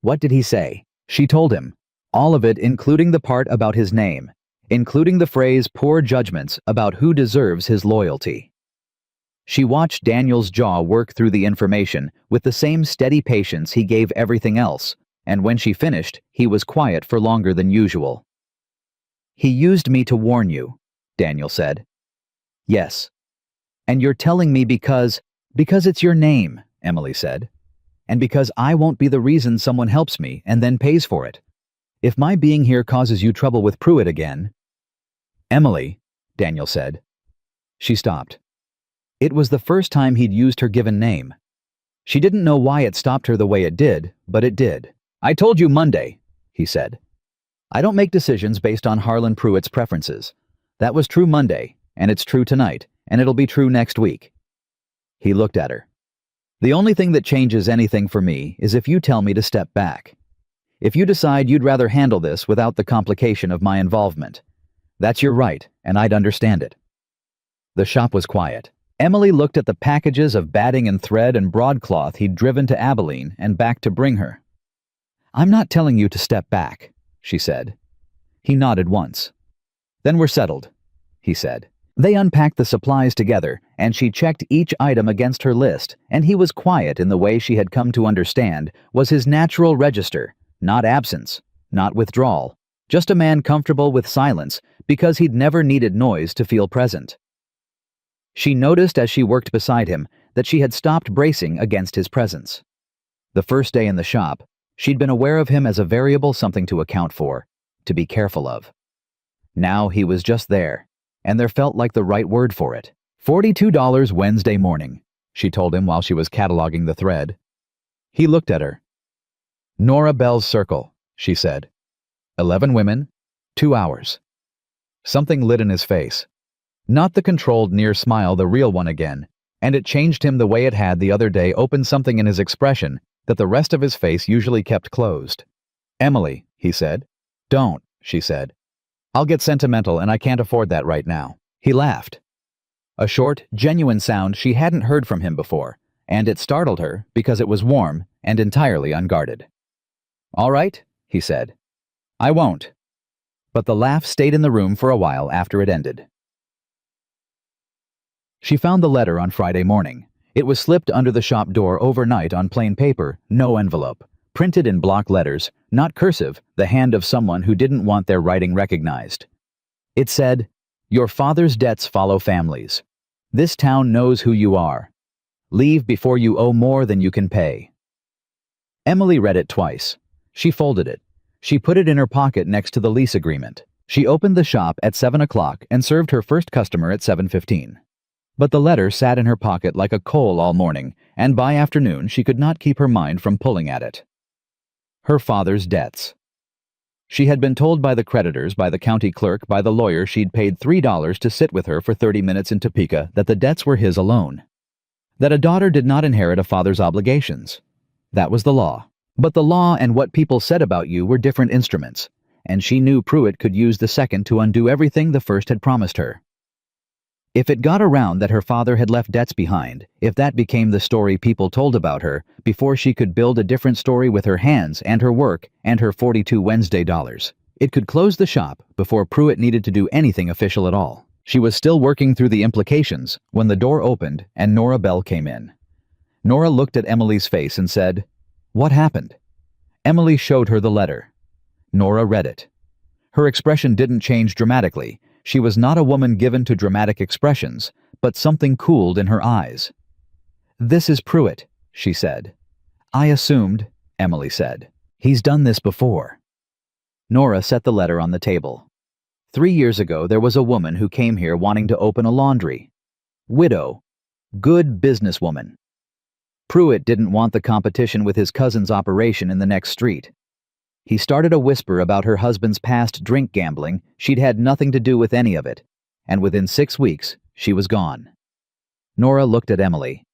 What did he say? She told him. All of it, including the part about his name, including the phrase "poor judgments" about who deserves his loyalty. She watched Daniel's jaw work through the information with the same steady patience he gave everything else, and when she finished, he was quiet for longer than usual. "He used me to warn you," Daniel said. "Yes. And you're telling me because it's your name," Emily said. "And because I won't be the reason someone helps me and then pays for it. If my being here causes you trouble with Pruitt again—" "Emily," Daniel said. She stopped. It was the first time he'd used her given name. She didn't know why it stopped her the way it did, but it did. "I told you Monday," he said. "I don't make decisions based on Harlan Pruitt's preferences. That was true Monday, and it's true tonight, and it'll be true next week." He looked at her. "The only thing that changes anything for me is if you tell me to step back. If you decide you'd rather handle this without the complication of my involvement. That's your right, and I'd understand it." The shop was quiet. Emily looked at the packages of batting and thread and broadcloth he'd driven to Abilene and back to bring her. "I'm not telling you to step back," she said. He nodded once. "Then we're settled," he said. They unpacked the supplies together, and she checked each item against her list, and he was quiet in the way she had come to understand was his natural register, not absence, not withdrawal, just a man comfortable with silence because he'd never needed noise to feel present. She noticed as she worked beside him that she had stopped bracing against his presence. The first day in the shop, she'd been aware of him as a variable, something to account for, to be careful of. Now he was just there, and there felt like the right word for it. $42 Wednesday morning, she told him while she was cataloging the thread. He looked at her. "Nora Bell's Circle," she said. 11 women, 2 hours. Something lit in his face. Not the controlled near smile, the real one again, and it changed him the way it had the other day, opened something in his expression that the rest of his face usually kept closed. "Emily," he said. "Don't," she said. "I'll get sentimental and I can't afford that right now." He laughed. A short, genuine sound she hadn't heard from him before, and it startled her because it was warm and entirely unguarded. "All right," he said. "I won't." But the laugh stayed in the room for a while after it ended. She found the letter on Friday morning. It was slipped under the shop door overnight on plain paper, no envelope, printed in block letters, not cursive, the hand of someone who didn't want their writing recognized. It said, "Your father's debts follow families. This town knows who you are. Leave before you owe more than you can pay." Emily read it twice. She folded it. She put it in her pocket next to the lease agreement. She opened the shop at 7 o'clock and served her first customer at 7:15. But the letter sat in her pocket like a coal all morning, and by afternoon she could not keep her mind from pulling at it. Her father's debts. She had been told by the creditors, by the county clerk, by the lawyer she'd paid $3 to sit with her for 30 minutes in Topeka that the debts were his alone. That a daughter did not inherit a father's obligations. That was the law. But the law and what people said about you were different instruments, and she knew Pruitt could use the second to undo everything the first had promised her. If it got around that her father had left debts behind, if that became the story people told about her, before she could build a different story with her hands and her work and her 42 Wednesday dollars, it could close the shop before Pruitt needed to do anything official at all. She was still working through the implications when the door opened and Nora Bell came in. Nora looked at Emily's face and said, "What happened?" Emily showed her the letter. Nora read it. Her expression didn't change dramatically. She was not a woman given to dramatic expressions, but something cooled in her eyes. "This is Pruitt," she said. "I assumed," Emily said. "He's done this before." Nora set the letter on the table. 3 years ago there was a woman who came here wanting to open a laundry. Widow. Good businesswoman. Pruitt didn't want the competition with his cousin's operation in the next street. He started a whisper about her husband's past drink gambling. She'd had nothing to do with any of it, and within 6 weeks, she was gone. Nora looked at Emily.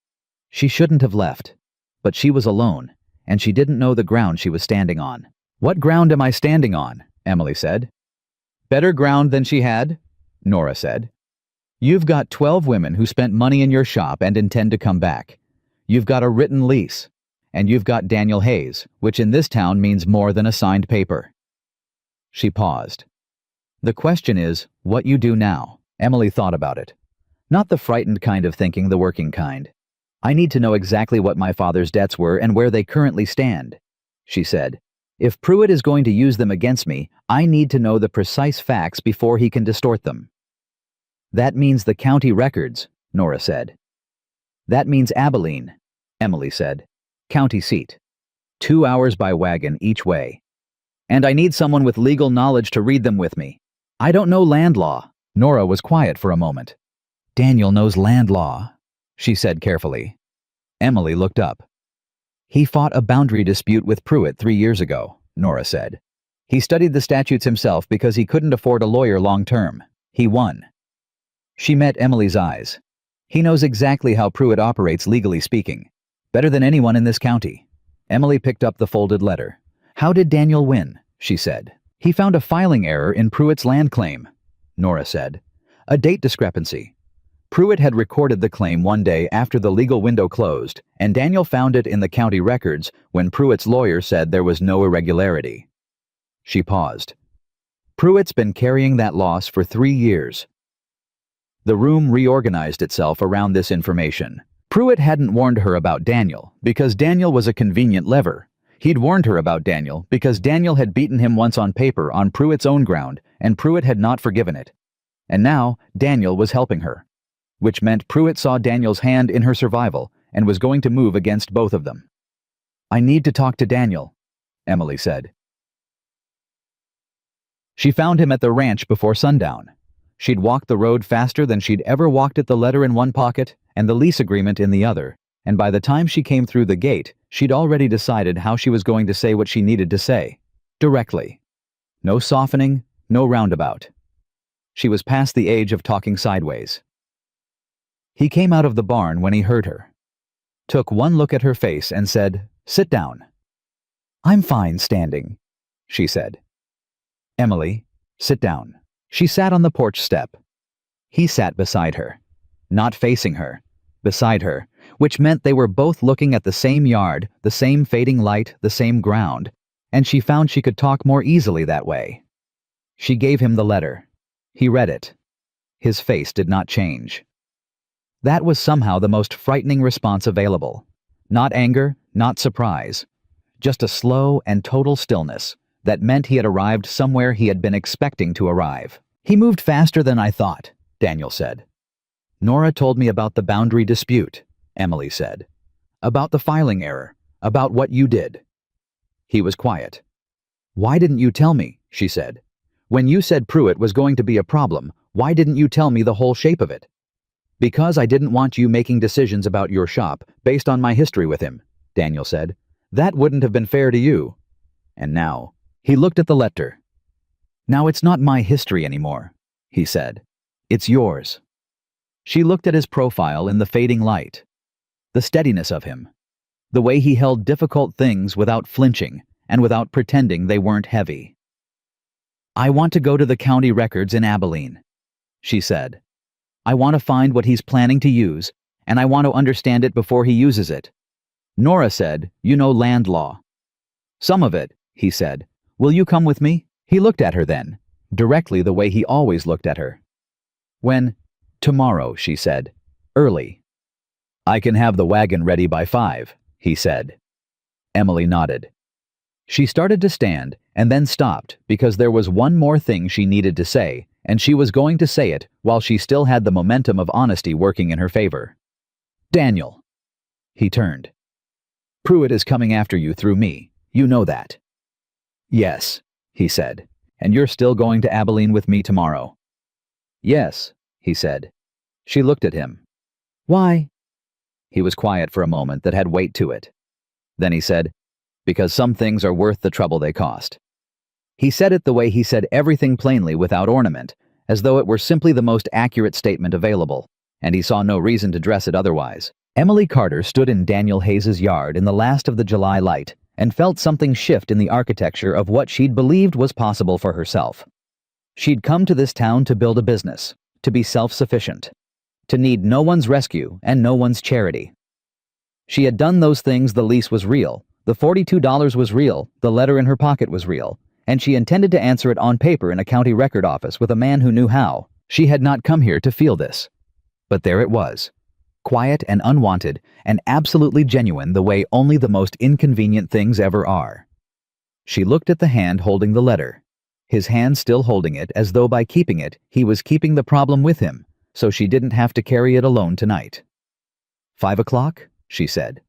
She shouldn't have left, but she was alone, and she didn't know the ground she was standing on. "What ground am I standing on?" Emily said. "Better ground than she had," Nora said. "You've got 12 women who spent money in your shop and intend to come back. You've got a written lease. And you've got Daniel Hayes, which in this town means more than a signed paper." She paused. "The question is, what you do now." Emily thought about it. Not the frightened kind of thinking, the working kind. "I need to know exactly what my father's debts were and where they currently stand," she said. "If Pruitt is going to use them against me, I need to know the precise facts before he can distort them." "That means the county records," Nora said. "That means Abilene," Emily said. "County seat. 2 hours by wagon each way. And I need someone with legal knowledge to read them with me. I don't know land law." Nora was quiet for a moment. "Daniel knows land law," she said carefully. Emily looked up. "He fought a boundary dispute with Pruitt 3 years ago," Nora said. "He studied the statutes himself because he couldn't afford a lawyer long term. He won." She met Emily's eyes. "He knows exactly how Pruitt operates, legally speaking. Better than anyone in this county." Emily picked up the folded letter. "How did Daniel win?" she said. "He found a filing error in Pruitt's land claim," Nora said. "A date discrepancy. Pruitt had recorded the claim one day after the legal window closed, and Daniel found it in the county records when Pruitt's lawyer said there was no irregularity." She paused. "Pruitt's been carrying that loss for 3 years." The room reorganized itself around this information. Pruitt hadn't warned her about Daniel because Daniel was a convenient lever. He'd warned her about Daniel because Daniel had beaten him once on paper on Pruitt's own ground, and Pruitt had not forgiven it. And now Daniel was helping her, which meant Pruitt saw Daniel's hand in her survival and was going to move against both of them. "I need to talk to Daniel," Emily said. She found him at the ranch before sundown. She'd walked the road faster than she'd ever walked it, the letter in one pocket and the lease agreement in the other, and by the time she came through the gate, she'd already decided how she was going to say what she needed to say. Directly. No softening, no roundabout. She was past the age of talking sideways. He came out of the barn when he heard her, took one look at her face and said, "Sit down." "I'm fine standing," she said. "Emily, sit down." She sat on the porch step. He sat beside her, not facing her, beside her, which meant they were both looking at the same yard, the same fading light, the same ground, and she found she could talk more easily that way. She gave him the letter. He read it. His face did not change. That was somehow the most frightening response available. Not anger, not surprise. Just a slow and total stillness that meant he had arrived somewhere he had been expecting to arrive. "He moved faster than I thought," Daniel said. "Nora told me about the boundary dispute," Emily said. "About the filing error, about what you did." He was quiet. "Why didn't you tell me?" she said. "When you said Pruitt was going to be a problem, why didn't you tell me the whole shape of it?" "Because I didn't want you making decisions about your shop based on my history with him," Daniel said. "That wouldn't have been fair to you." And now, he looked at the letter. "Now it's not my history anymore," he said. "It's yours." She looked at his profile in the fading light. The steadiness of him. The way he held difficult things without flinching and without pretending they weren't heavy. "I want to go to the county records in Abilene," she said. "I want to find what he's planning to use, and I want to understand it before he uses it." Nora said, "You know land law." "Some of it," he said. "Will you come with me?" He looked at her then, directly the way he always looked at her. "When?" "Tomorrow," she said. "Early." "I can have the wagon ready by 5, he said. Emily nodded. She started to stand and then stopped because there was one more thing she needed to say, and she was going to say it while she still had the momentum of honesty working in her favor. "Daniel." He turned. "Pruitt is coming after you through me. You know that." "Yes," he said. "And you're still going to Abilene with me tomorrow." "Yes," he said. She looked at him. "Why?" He was quiet for a moment that had weight to it. Then he said, "Because some things are worth the trouble they cost." He said it the way he said everything plainly without ornament, as though it were simply the most accurate statement available, and he saw no reason to dress it otherwise. Emily Carter stood in Daniel Hayes's yard in the last of the July light and felt something shift in the architecture of what she'd believed was possible for herself. She'd come to this town to build a business, to be self-sufficient, to need no one's rescue and no one's charity. She had done those things. The lease was real, the $42 was real, the letter in her pocket was real, and she intended to answer it on paper in a county record office with a man who knew how. She had not come here to feel this. But there it was, quiet and unwanted and absolutely genuine the way only the most inconvenient things ever are. She looked at the hand holding the letter, his hand still holding it as though by keeping it he was keeping the problem with him, so she didn't have to carry it alone tonight. 5 o'clock, she said.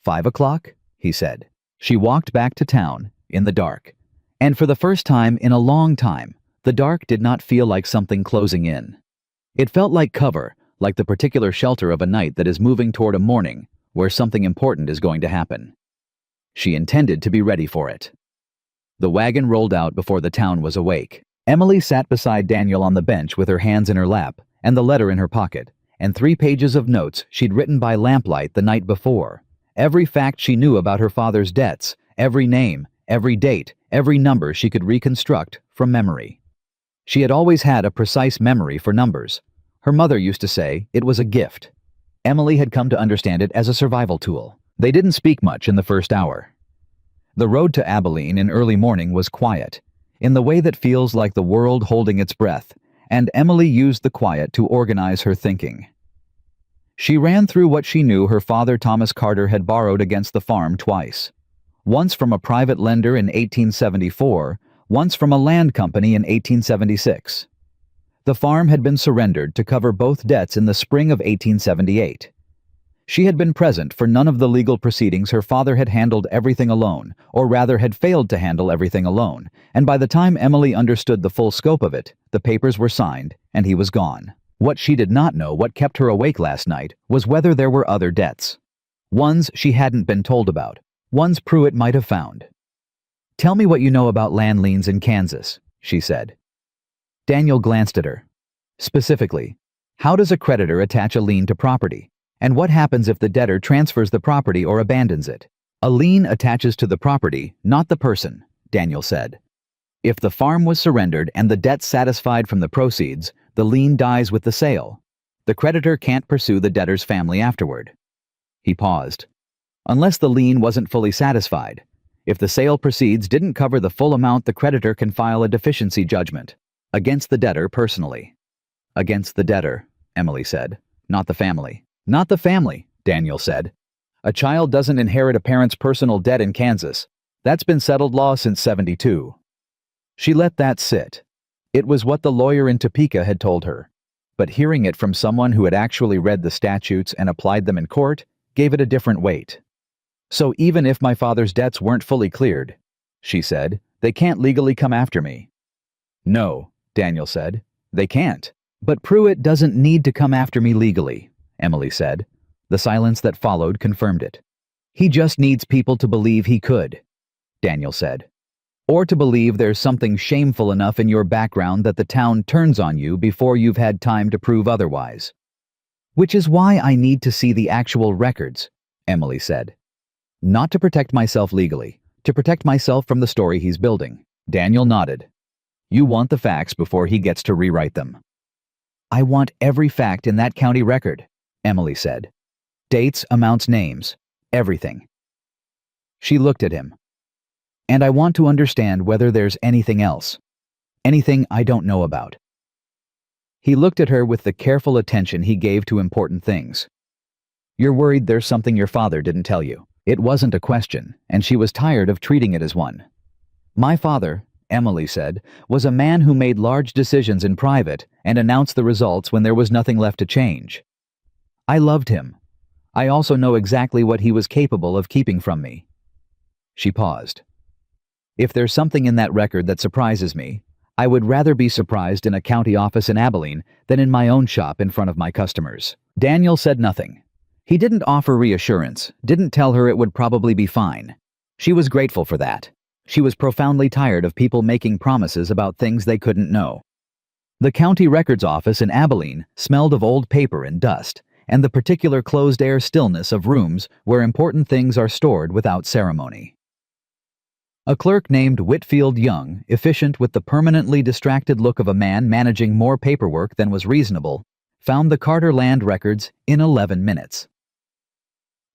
5 o'clock, he said. She walked back to town, in the dark. And for the first time in a long time, the dark did not feel like something closing in. It felt like cover, like the particular shelter of a night that is moving toward a morning, where something important is going to happen. She intended to be ready for it. The wagon rolled out before the town was awake. Emily sat beside Daniel on the bench with her hands in her lap, and the letter in her pocket, and 3 pages of notes she'd written by lamplight the night before. Every fact she knew about her father's debts, every name, every date, every number she could reconstruct from memory. She had always had a precise memory for numbers. Her mother used to say it was a gift. Emily had come to understand it as a survival tool. They didn't speak much in the first hour. The road to Abilene in early morning was quiet, in the way that feels like the world holding its breath, and Emily used the quiet to organize her thinking. She ran through what she knew her father Thomas Carter had borrowed against the farm twice. Once from a private lender in 1874, once from a land company in 1876. The farm had been surrendered to cover both debts in the spring of 1878. She had been present for none of the legal proceedings. Her father had handled everything alone, or rather had failed to handle everything alone, and by the time Emily understood the full scope of it, the papers were signed, and he was gone. What she did not know, what kept her awake last night, was whether there were other debts. Ones she hadn't been told about, ones Pruitt might have found. "Tell me what you know about land liens in Kansas," she said. Daniel glanced at her. "Specifically, how does a creditor attach a lien to property? And what happens if the debtor transfers the property or abandons it?" "A lien attaches to the property, not the person," Daniel said. "If the farm was surrendered and the debt satisfied from the proceeds, the lien dies with the sale. The creditor can't pursue the debtor's family afterward." He paused. "Unless the lien wasn't fully satisfied. If the sale proceeds didn't cover the full amount, the creditor can file a deficiency judgment against the debtor personally." "Against the debtor," Emily said, "not the family." "Not the family," Daniel said. "A child doesn't inherit a parent's personal debt in Kansas. That's been settled law since '72. She let that sit. It was what the lawyer in Topeka had told her. But hearing it from someone who had actually read the statutes and applied them in court gave it a different weight. "So even if my father's debts weren't fully cleared," she said, They can't legally come after me. No, Daniel said. They can't. But Pruitt doesn't need to come after me legally, Emily said. The silence that followed confirmed it. He just needs people to believe he could, Daniel said. Or to believe there's something shameful enough in your background that the town turns on you before you've had time to prove otherwise. Which is why I need to see the actual records, Emily said. Not to protect myself legally, to protect myself from the story he's building. Daniel nodded. You want the facts before he gets to rewrite them. I want every fact in that county record, Emily said. Dates, amounts, names, everything. She looked at him. And I want to understand whether there's anything else. Anything I don't know about. He looked at her with the careful attention he gave to important things. You're worried there's something your father didn't tell you. It wasn't a question, and she was tired of treating it as one. My father, Emily said, was a man who made large decisions in private and announced the results when there was nothing left to change. I loved him. I also know exactly what he was capable of keeping from me. She paused. If there's something in that record that surprises me, I would rather be surprised in a county office in Abilene than in my own shop in front of my customers. Daniel said nothing. He didn't offer reassurance, didn't tell her it would probably be fine. She was grateful for that. She was profoundly tired of people making promises about things they couldn't know. The county records office in Abilene smelled of old paper and dust, and the particular closed-air stillness of rooms where important things are stored without ceremony. A clerk named Whitfield Young, efficient with the permanently distracted look of a man managing more paperwork than was reasonable, found the Carter land records in 11 minutes.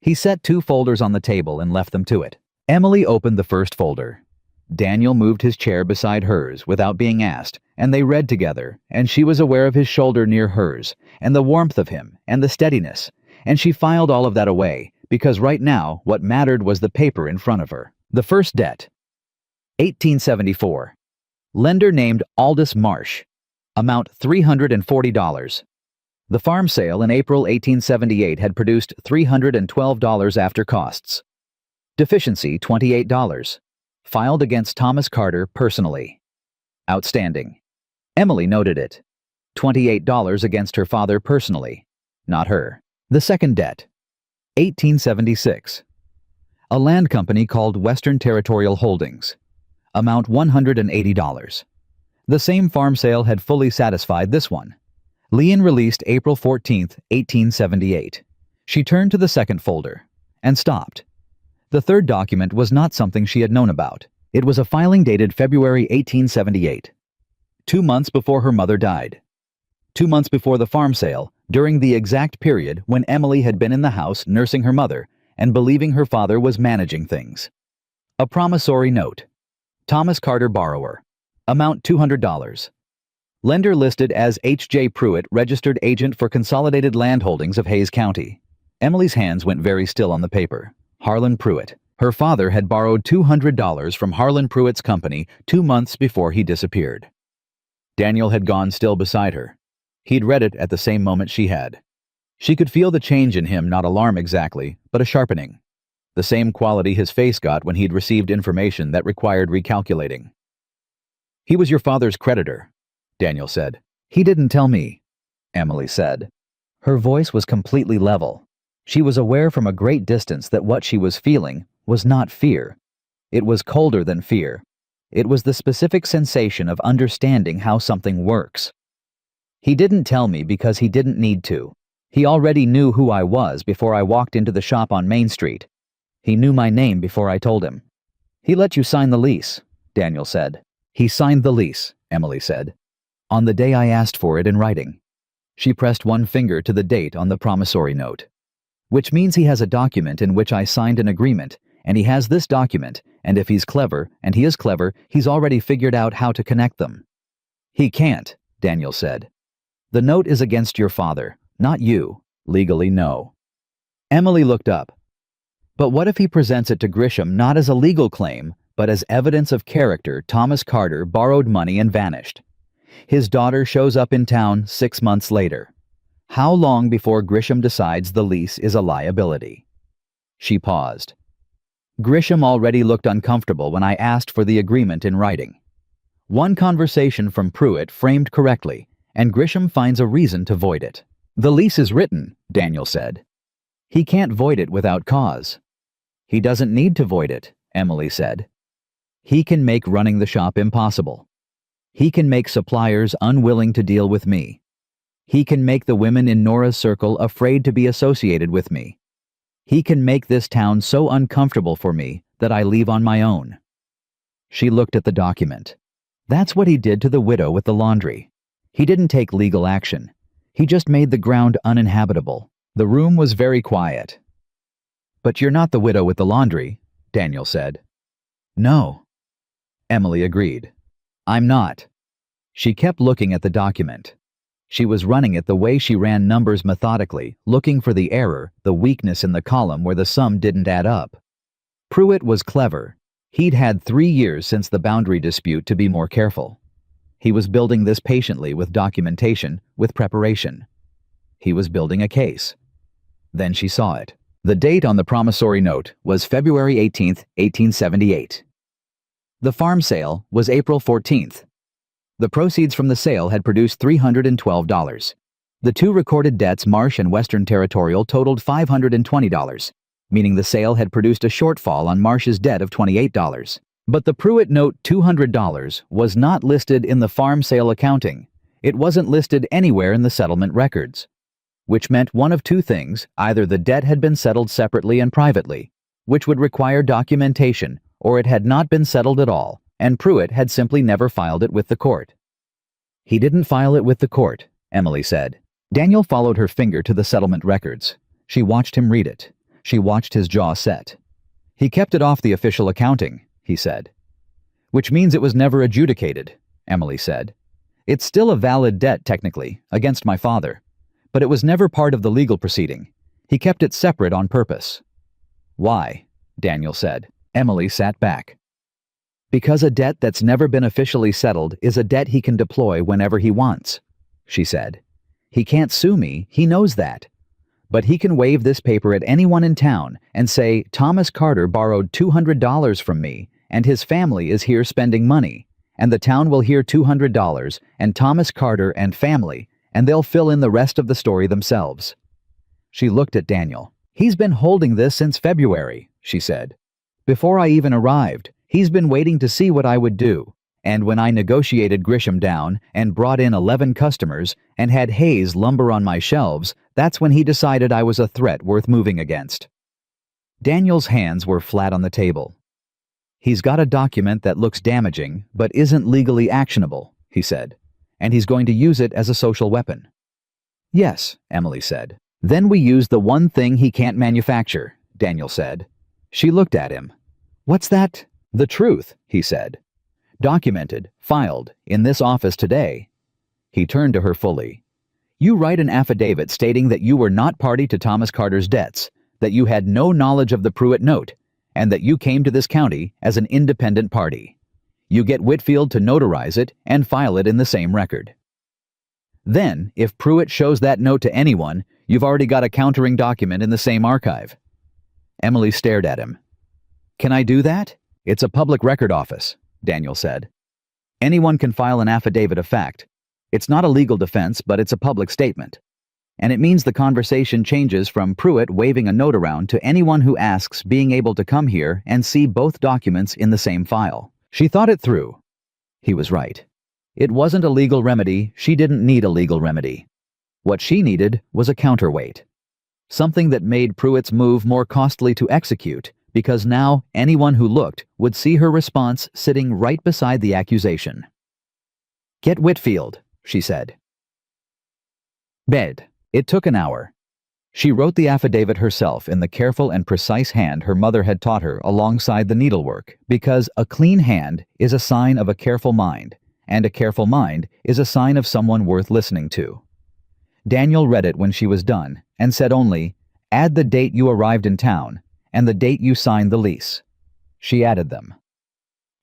He set 2 folders on the table and left them to it. Emily opened the first folder. Daniel moved his chair beside hers without being asked, and they read together, and she was aware of his shoulder near hers, and the warmth of him, and the steadiness, and she filed all of that away, because right now what mattered was the paper in front of her. The first debt. 1874. Lender named Aldous Marsh. Amount $340. The farm sale in April 1878 had produced $312 after costs. Deficiency $28. Filed against Thomas Carter personally. Outstanding. Emily noted it. $28 against her father personally, not her. The second debt. 1876. A land company called Western Territorial Holdings. Amount $180. The same farm sale had fully satisfied this one. Lien released April 14, 1878. She turned to the second folder and stopped. The third document was not something she had known about. It was a filing dated February 1878. 2 months before her mother died. 2 months before the farm sale, during the exact period when Emily had been in the house nursing her mother and believing her father was managing things. A promissory note. Thomas Carter borrower. Amount $200. Lender listed as H.J. Pruitt, registered agent for Consolidated Land Holdings of Hayes County. Emily's hands went very still on the paper. Harlan Pruitt. Her father had borrowed $200 from Harlan Pruitt's company 2 months before he disappeared. Daniel had gone still beside her. He'd read it at the same moment she had. She could feel the change in him, not alarm exactly, but a sharpening. The same quality his face got when he'd received information that required recalculating. He was your father's creditor, Daniel said. He didn't tell me, Emily said. Her voice was completely level. She was aware from a great distance that what she was feeling was not fear. It was colder than fear. It was the specific sensation of understanding how something works. He didn't tell me because he didn't need to. He already knew who I was before I walked into the shop on Main Street. He knew my name before I told him. He let you sign the lease, Daniel said. He signed the lease, Emily said. On the day I asked for it in writing. She pressed one finger to the date on the promissory note. Which means he has a document in which I signed an agreement, and he has this document, and if he's clever, and he is clever, he's already figured out how to connect them. He can't, Daniel said. The note is against your father, not you. Legally, no. Emily looked up. But what if he presents it to Grisham not as a legal claim, but as evidence of character? Thomas Carter borrowed money and vanished. His daughter shows up in town 6 months later. How long before Grisham decides the lease is a liability? She paused. Grisham already looked uncomfortable when I asked for the agreement in writing. One conversation from Pruitt framed correctly, and Grisham finds a reason to void it. The lease is written, Daniel said. He can't void it without cause. He doesn't need to void it, Emily said. He can make running the shop impossible. He can make suppliers unwilling to deal with me. He can make the women in Nora's circle afraid to be associated with me. He can make this town so uncomfortable for me that I leave on my own. She looked at the document. That's what he did to the widow with the laundry. He didn't take legal action. He just made the ground uninhabitable. The room was very quiet. But you're not the widow with the laundry, Daniel said. No. Emily agreed. I'm not. She kept looking at the document. She was running it the way she ran numbers methodically, looking for the error, the weakness in the column where the sum didn't add up. Pruitt was clever. He'd had 3 years since the boundary dispute to be more careful. He was building this patiently with documentation, with preparation. He was building a case. Then she saw it. The date on the promissory note was February 18, 1878. The farm sale was April 14th. The proceeds from the sale had produced $312. The two recorded debts, Marsh and Western Territorial, totaled $520, meaning the sale had produced a shortfall on Marsh's debt of $28. But the Pruitt note $200 was not listed in the farm sale accounting. It wasn't listed anywhere in the settlement records, which meant one of two things: either the debt had been settled separately and privately, which would require documentation, or it had not been settled at all, and Pruitt had simply never filed it with the court. He didn't file it with the court, Emily said. Daniel followed her finger to the settlement records. She watched him read it. She watched his jaw set. He kept it off the official accounting, he said. Which means it was never adjudicated, Emily said. It's still a valid debt technically, against my father, but it was never part of the legal proceeding. He kept it separate on purpose. Why? Daniel said. Emily sat back. Because a debt that's never been officially settled is a debt he can deploy whenever he wants, she said. He can't sue me, he knows that. But he can wave this paper at anyone in town and say, Thomas Carter borrowed $200 from me, and his family is here spending money, and the town will hear $200, and Thomas Carter and family, and they'll fill in the rest of the story themselves. She looked at Daniel. He's been holding this since February, she said. Before I even arrived, he's been waiting to see what I would do, and when I negotiated Grisham down and brought in 11 customers and had Hayes lumber on my shelves, that's when he decided I was a threat worth moving against. Daniel's hands were flat on the table. He's got a document that looks damaging but isn't legally actionable, he said, and he's going to use it as a social weapon. Yes, Emily said. Then we use the one thing he can't manufacture, Daniel said. She looked at him. What's that? The truth, he said. Documented, filed, in this office today. He turned to her fully. You write an affidavit stating that you were not party to Thomas Carter's debts, that you had no knowledge of the Pruitt note, and that you came to this county as an independent party. You get Whitfield to notarize it and file it in the same record. Then, if Pruitt shows that note to anyone, you've already got a countering document in the same archive. Emily stared at him. Can I do that? It's a public record office, Daniel said. Anyone can file an affidavit of fact. It's not a legal defense, but it's a public statement. And it means the conversation changes from Pruitt waving a note around to anyone who asks being able to come here and see both documents in the same file. She thought it through. He was right. It wasn't a legal remedy. She didn't need a legal remedy. What she needed was a counterweight. Something that made Pruitt's move more costly to execute, because now anyone who looked would see her response sitting right beside the accusation. Get Whitfield, she said. Bed. It took an hour. She wrote the affidavit herself in the careful and precise hand her mother had taught her alongside the needlework, because a clean hand is a sign of a careful mind, and a careful mind is a sign of someone worth listening to. Daniel read it when she was done and said only, add the date you arrived in town and the date you signed the lease. She added them.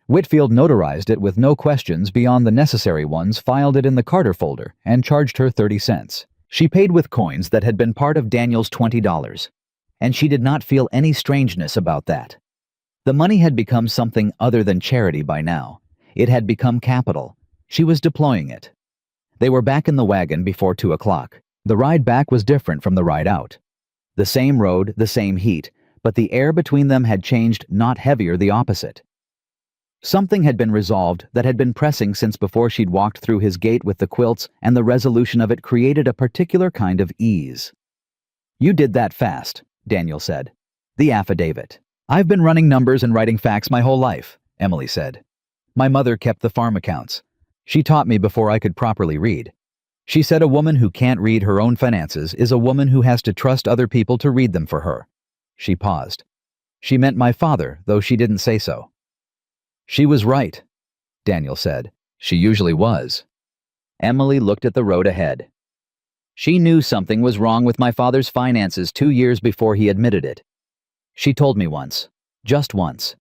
Whitfield notarized it with no questions beyond the necessary ones, filed it in the Carter folder, and charged her 30 cents. She paid with coins that had been part of Daniel's $20, and she did not feel any strangeness about that. The money had become something other than charity by now. It had become capital. She was deploying it. They were back in the wagon before 2 o'clock. The ride back was different from the ride out. The same road, the same heat, but the air between them had changed, not heavier, the opposite. Something had been resolved that had been pressing since before she'd walked through his gate with the quilts, and the resolution of it created a particular kind of ease. "You did that fast," Daniel said. "The affidavit." "I've been running numbers and writing facts my whole life," Emily said. "My mother kept the farm accounts. She taught me before I could properly read. She said a woman who can't read her own finances is a woman who has to trust other people to read them for her." She paused. "She meant my father, though she didn't say so." "She was right," Daniel said. "She usually was." Emily looked at the road ahead. "She knew something was wrong with my father's finances 2 years before he admitted it. She told me once. Just once.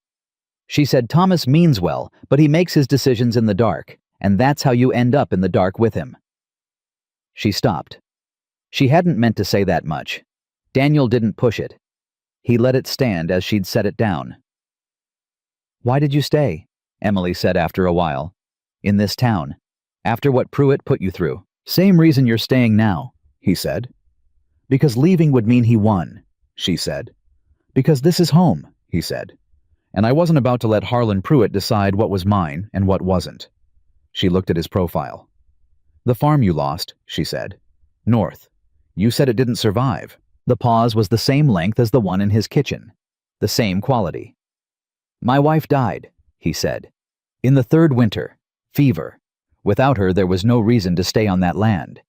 She said Thomas means well, but he makes his decisions in the dark, and that's how you end up in the dark with him." She stopped. She hadn't meant to say that much. Daniel didn't push it. He let it stand as she'd set it down. "Why did you stay?" Emily said after a while. "In this town. After what Pruitt put you through." "Same reason you're staying now," he said. "Because leaving would mean he won," she said. "Because this is home," he said. "And I wasn't about to let Harlan Pruitt decide what was mine and what wasn't." She looked at his profile. "The farm you lost," she said. "North. You said it didn't survive." The pause was the same length as the one in his kitchen. The same quality. "My wife died," he said. "In the 3rd winter. Fever. Without her, there was no reason to stay on that land."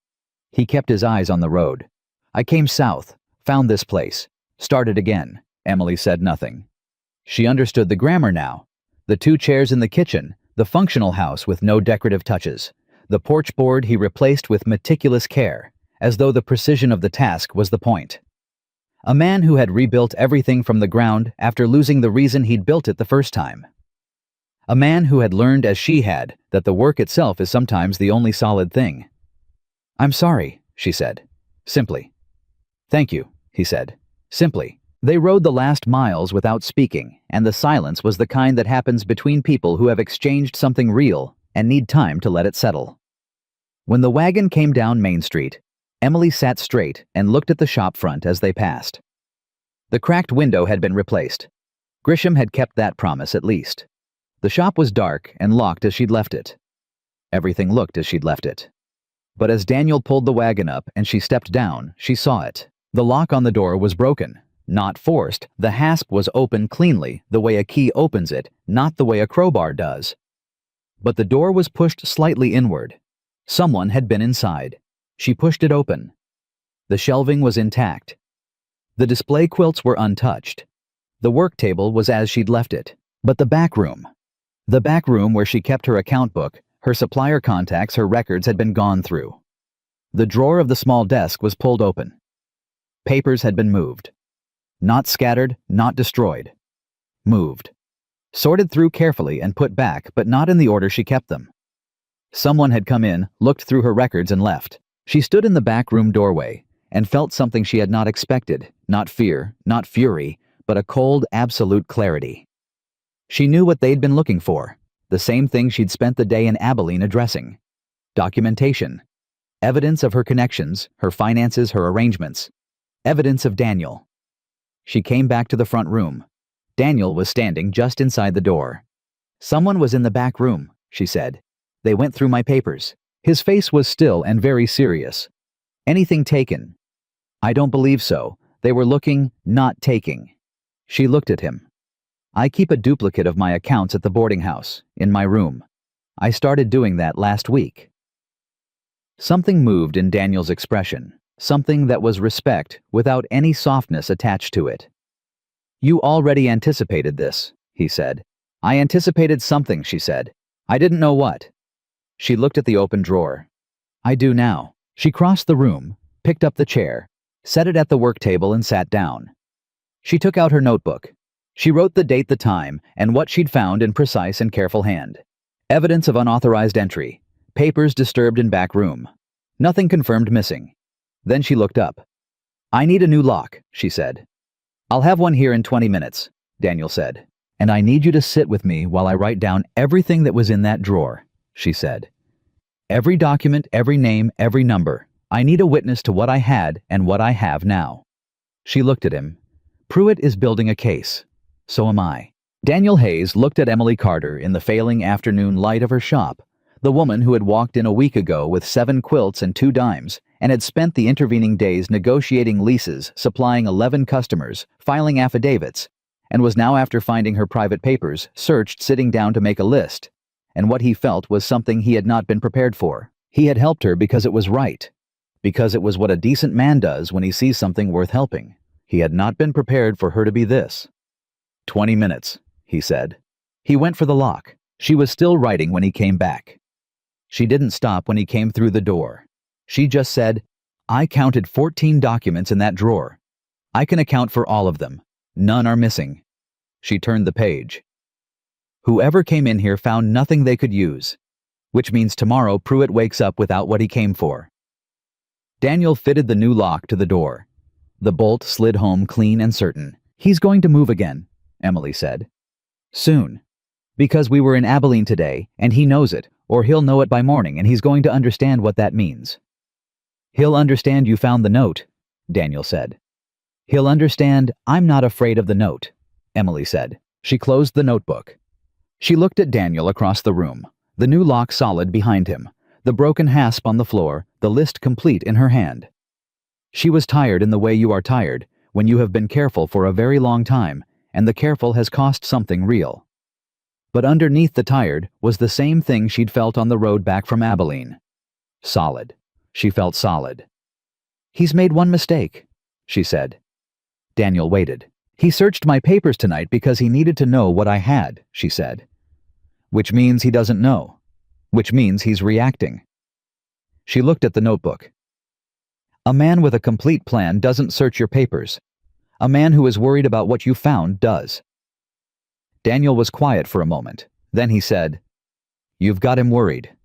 He kept his eyes on the road. "I came south, found this place, started again." Emily said nothing. She understood the grammar now. The 2 chairs in the kitchen, the functional house with no decorative touches. The porch board he replaced with meticulous care, as though the precision of the task was the point. A man who had rebuilt everything from the ground after losing the reason he'd built it the first time. A man who had learned, as she had, that the work itself is sometimes the only solid thing. "I'm sorry," she said. Simply. "Thank you," he said. Simply. They rode the last miles without speaking, and the silence was the kind that happens between people who have exchanged something real and need time to let it settle. When the wagon came down Main Street, Emily sat straight and looked at the shop front as they passed. The cracked window had been replaced. Grisham had kept that promise at least. The shop was dark and locked as she'd left it. Everything looked as she'd left it. But as Daniel pulled the wagon up and she stepped down, she saw it. The lock on the door was broken. Not forced, the hasp was open cleanly, the way a key opens it, not the way a crowbar does. But the door was pushed slightly inward. Someone had been inside. She pushed it open. The shelving was intact. The display quilts were untouched. The work table was as she'd left it. But the back room where she kept her account book, her supplier contacts, her records had been gone through. The drawer of the small desk was pulled open. Papers had been moved. Not scattered, not destroyed. Moved. Sorted through carefully and put back, but not in the order she kept them. Someone had come in, looked through her records and left. She stood in the back room doorway and felt something she had not expected, not fear, not fury, but a cold, absolute clarity. She knew what they'd been looking for, the same thing she'd spent the day in Abilene addressing. Documentation. Evidence of her connections, her finances, her arrangements. Evidence of Daniel. She came back to the front room. Daniel was standing just inside the door. "Someone was in the back room," she said. "They went through my papers." His face was still and very serious. "Anything taken?" "I don't believe so. They were looking, not taking." She looked at him. "I keep a duplicate of my accounts at the boarding house, in my room. I started doing that last week." Something moved in Daniel's expression. Something that was respect without any softness attached to it. "You already anticipated this," he said. "I anticipated something," she said. "I didn't know what." She looked at the open drawer. "I do now." She crossed the room, picked up the chair, set it at the work table and sat down. She took out her notebook. She wrote the date, the time, and what she'd found in precise and careful hand. Evidence of unauthorized entry. Papers disturbed in back room. Nothing confirmed missing. Then she looked up. "I need a new lock," she said. "I'll have one here in 20 minutes, Daniel said. "And I need you to sit with me while I write down everything that was in that drawer," she said. "Every document, every name, every number. I need a witness to what I had and what I have now." She looked at him. "Pruitt is building a case. So am I." Daniel Hayes looked at Emily Carter in the failing afternoon light of her shop, the woman who had walked in a week ago with 7 quilts and 2 dimes, and had spent the intervening days negotiating leases, supplying 11 customers, filing affidavits, and was now, after finding her private papers, searched, sitting down to make a list. And what he felt was something he had not been prepared for. He had helped her because it was right, because it was what a decent man does when he sees something worth helping. He had not been prepared for her to be this. 20 minutes, he said. He went for the lock. She was still writing when he came back. She didn't stop when he came through the door. She just said, "I counted 14 documents in that drawer. I can account for all of them. None are missing." She turned the page. "Whoever came in here found nothing they could use, which means tomorrow Pruitt wakes up without what he came for." Daniel fitted the new lock to the door. The bolt slid home clean and certain. "He's going to move again," Emily said. "Soon. Because we were in Abilene today, and he knows it, or he'll know it by morning, and he's going to understand what that means." "He'll understand you found the note," Daniel said. "He'll understand I'm not afraid of the note," Emily said. She closed the notebook. She looked at Daniel across the room, the new lock solid behind him, the broken hasp on the floor, the list complete in her hand. She was tired in the way you are tired, when you have been careful for a very long time, and the careful has cost something real. But underneath the tired was the same thing she'd felt on the road back from Abilene. Solid. She felt solid. "He's made one mistake," she said. Daniel waited. "He searched my papers tonight because he needed to know what I had," she said. "Which means he doesn't know. Which means he's reacting." She looked at the notebook. "A man with a complete plan doesn't search your papers. A man who is worried about what you found does." Daniel was quiet for a moment. Then he said, "You've got him worried."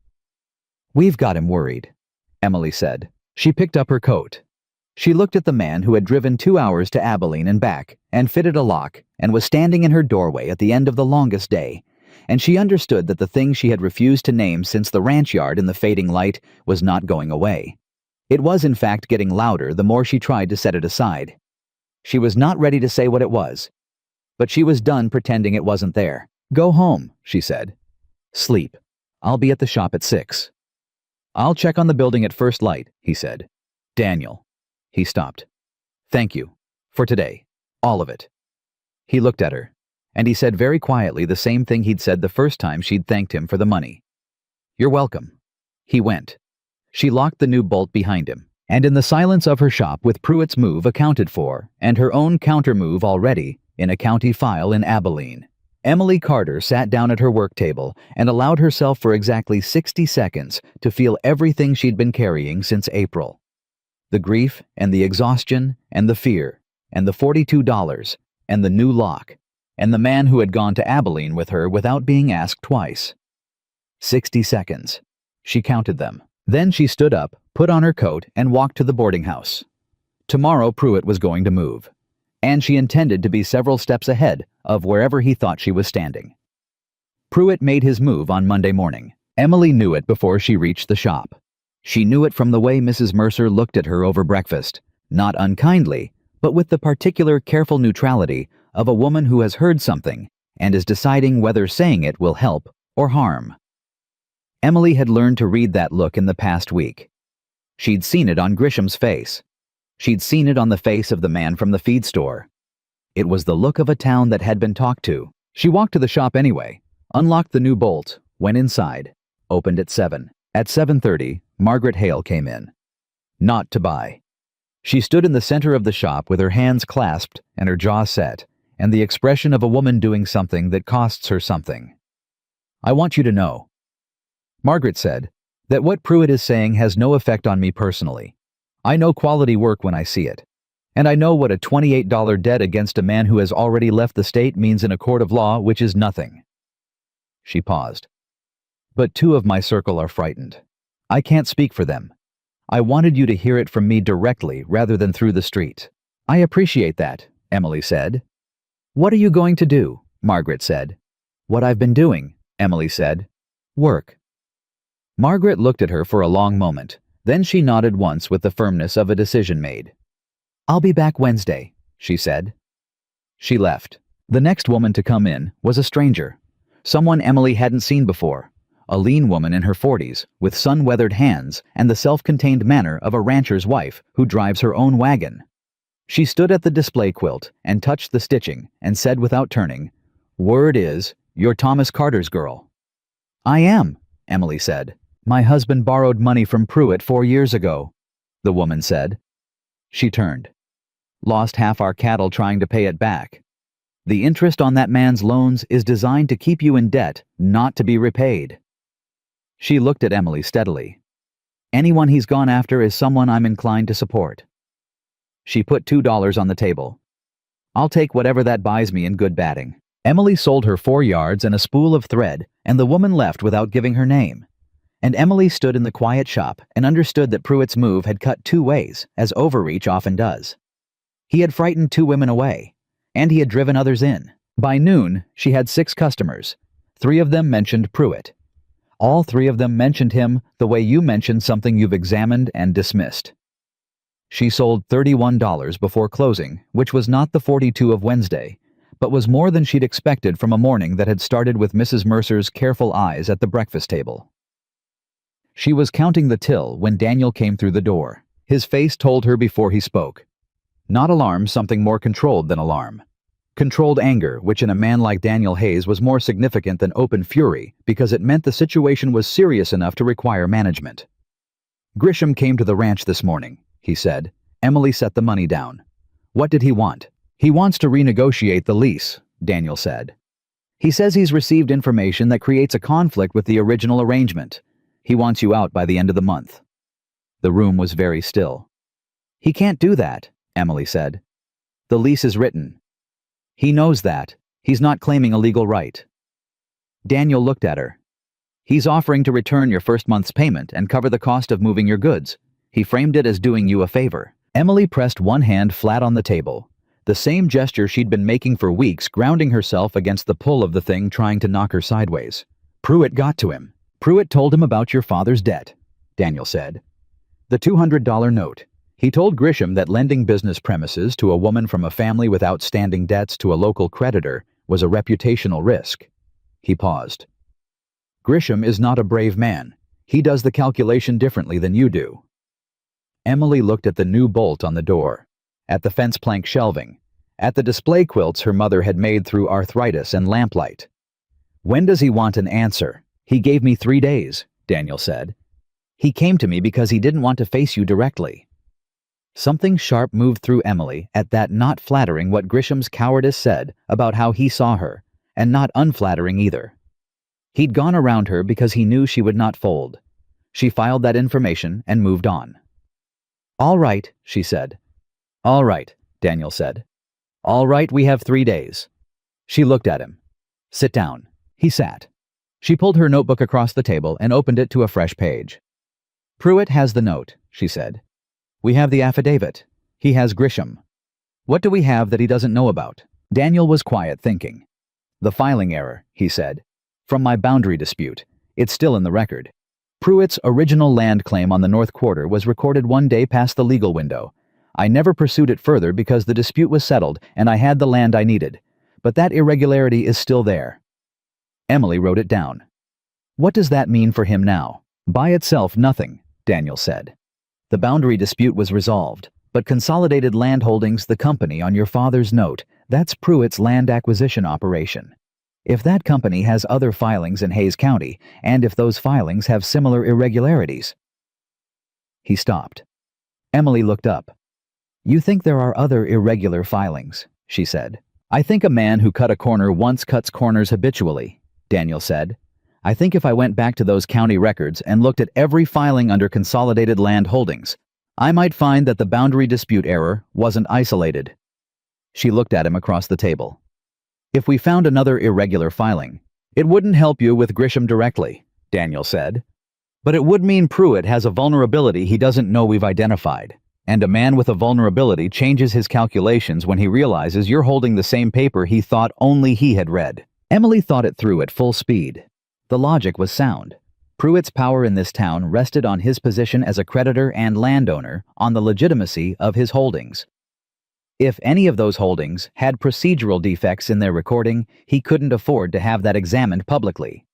"We've got him worried," Emily said. She picked up her coat. She looked at the man who had driven 2 hours to Abilene and back, and fitted a lock, and was standing in her doorway at the end of the longest day, and she understood that the thing she had refused to name since the ranch yard in the fading light was not going away. It was, in fact, getting louder the more she tried to set it aside. She was not ready to say what it was, but she was done pretending it wasn't there. "Go home," she said. "Sleep. I'll be at the shop at 6. "I'll check on the building at first light," he said. "Daniel." He stopped. "Thank you. For today. All of it." He looked at her, and he said very quietly the same thing he'd said the first time she'd thanked him for the money. "You're welcome." He went. She locked the new bolt behind him, and in the silence of her shop, with Pruitt's move accounted for, and her own counter-move already, in a county file in Abilene, Emily Carter sat down at her work table and allowed herself for exactly 60 seconds to feel everything she'd been carrying since April. The grief and the exhaustion and the fear and the $42 and the new lock and the man who had gone to Abilene with her without being asked twice. 60 seconds. She counted them. Then she stood up, put on her coat, and walked to the boarding house. Tomorrow Pruitt was going to move, and she intended to be several steps ahead of wherever he thought she was standing. Pruitt made his move on Monday morning. Emily knew it before she reached the shop. She knew it from the way Mrs. Mercer looked at her over breakfast, not unkindly, but with the particular careful neutrality of a woman who has heard something and is deciding whether saying it will help or harm. Emily had learned to read that look in the past week. She'd seen it on Grisham's face. She'd seen it on the face of the man from the feed store. It was the look of a town that had been talked to. She walked to the shop anyway, unlocked the new bolt, went inside, opened at 7. At 7:30, Margaret Hale came in. Not to buy. She stood in the center of the shop with her hands clasped and her jaw set, and the expression of a woman doing something that costs her something. "I want you to know," Margaret said, "that what Pruitt is saying has no effect on me personally. I know quality work when I see it. And I know what a $28 debt against a man who has already left the state means in a court of law, which is nothing." She paused. "But 2 of my circle are frightened. I can't speak for them. I wanted you to hear it from me directly rather than through the street." "I appreciate that," Emily said. "What are you going to do?" Margaret said. What I've been doing, Emily said. Work. Margaret looked at her for a long moment. Then she nodded once with the firmness of a decision made. I'll be back Wednesday, she said. She left. The next woman to come in was a stranger. Someone Emily hadn't seen before. A lean woman in her 40s, with sun-weathered hands and the self-contained manner of a rancher's wife who drives her own wagon. She stood at the display quilt and touched the stitching and said without turning, Word is, you're Thomas Carter's girl. I am, Emily said. My husband borrowed money from Pruitt 4 years ago, the woman said. She turned. Lost half our cattle trying to pay it back. The interest on that man's loans is designed to keep you in debt, not to be repaid. She looked at Emily steadily. Anyone he's gone after is someone I'm inclined to support. She put $2 on the table. I'll take whatever that buys me in good batting. Emily sold her 4 yards and a spool of thread, and the woman left without giving her name. And Emily stood in the quiet shop and understood that Pruitt's move had cut 2 ways, as overreach often does. He had frightened 2 women away, and he had driven others in. By noon, she had 6 customers. 3 of them mentioned Pruitt. All 3 of them mentioned him the way you mentioned something you've examined and dismissed. She sold $31 before closing, which was not the 42 of Wednesday, but was more than she'd expected from a morning that had started with Mrs. Mercer's careful eyes at the breakfast table. She was counting the till when Daniel came through the door. His face told her before he spoke. Not alarm, something more controlled than alarm. Controlled anger, which in a man like Daniel Hayes was more significant than open fury because it meant the situation was serious enough to require management. Grisham came to the ranch this morning, he said. Emily set the money down. What did he want? He wants to renegotiate the lease, Daniel said. He says he's received information that creates a conflict with the original arrangement. He wants you out by the end of the month. The room was very still. He can't do that, Emily said. The lease is written. He knows that. He's not claiming a legal right. Daniel looked at her. He's offering to return your first month's payment and cover the cost of moving your goods. He framed it as doing you a favor. Emily pressed one hand flat on the table, the same gesture she'd been making for weeks, grounding herself against the pull of the thing trying to knock her sideways. Pruitt got to him. Pruitt told him about your father's debt, Daniel said. The $200 note. He told Grisham that lending business premises to a woman from a family with outstanding debts to a local creditor was a reputational risk. He paused. Grisham is not a brave man. He does the calculation differently than you do. Emily looked at the new bolt on the door, at the fence plank shelving, at the display quilts her mother had made through arthritis and lamplight. When does he want an answer? He gave me 3 days, Daniel said. He came to me because he didn't want to face you directly. Something sharp moved through Emily at that, not flattering what Grisham's cowardice said about how he saw her, and not unflattering either. He'd gone around her because he knew she would not fold. She filed that information and moved on. All right, she said. All right, Daniel said. All right, we have 3 days. She looked at him. Sit down. He sat. She pulled her notebook across the table and opened it to a fresh page. Pruitt has the note, she said. We have the affidavit. He has Grisham. What do we have that he doesn't know about? Daniel was quiet, thinking. The filing error, he said. From my boundary dispute. It's still in the record. Pruitt's original land claim on the North Quarter was recorded 1 day past the legal window. I never pursued it further because the dispute was settled and I had the land I needed. But that irregularity is still there. Emily wrote it down. What does that mean for him now? By itself, nothing, Daniel said. The boundary dispute was resolved, but Consolidated Land Holdings, the company on your father's note, that's Pruitt's land acquisition operation. If that company has other filings in Hayes County, and if those filings have similar irregularities. He stopped. Emily looked up. You think there are other irregular filings, she said. I think a man who cut a corner once cuts corners habitually, Daniel said. I think if I went back to those county records and looked at every filing under Consolidated Land Holdings, I might find that the boundary dispute error wasn't isolated. She looked at him across the table. If we found another irregular filing, it wouldn't help you with Grisham directly, Daniel said. But it would mean Pruitt has a vulnerability he doesn't know we've identified. And a man with a vulnerability changes his calculations when he realizes you're holding the same paper he thought only he had read. Emily thought it through at full speed. The logic was sound. Pruitt's power in this town rested on his position as a creditor and landowner, on the legitimacy of his holdings. If any of those holdings had procedural defects in their recording, he couldn't afford to have that examined publicly.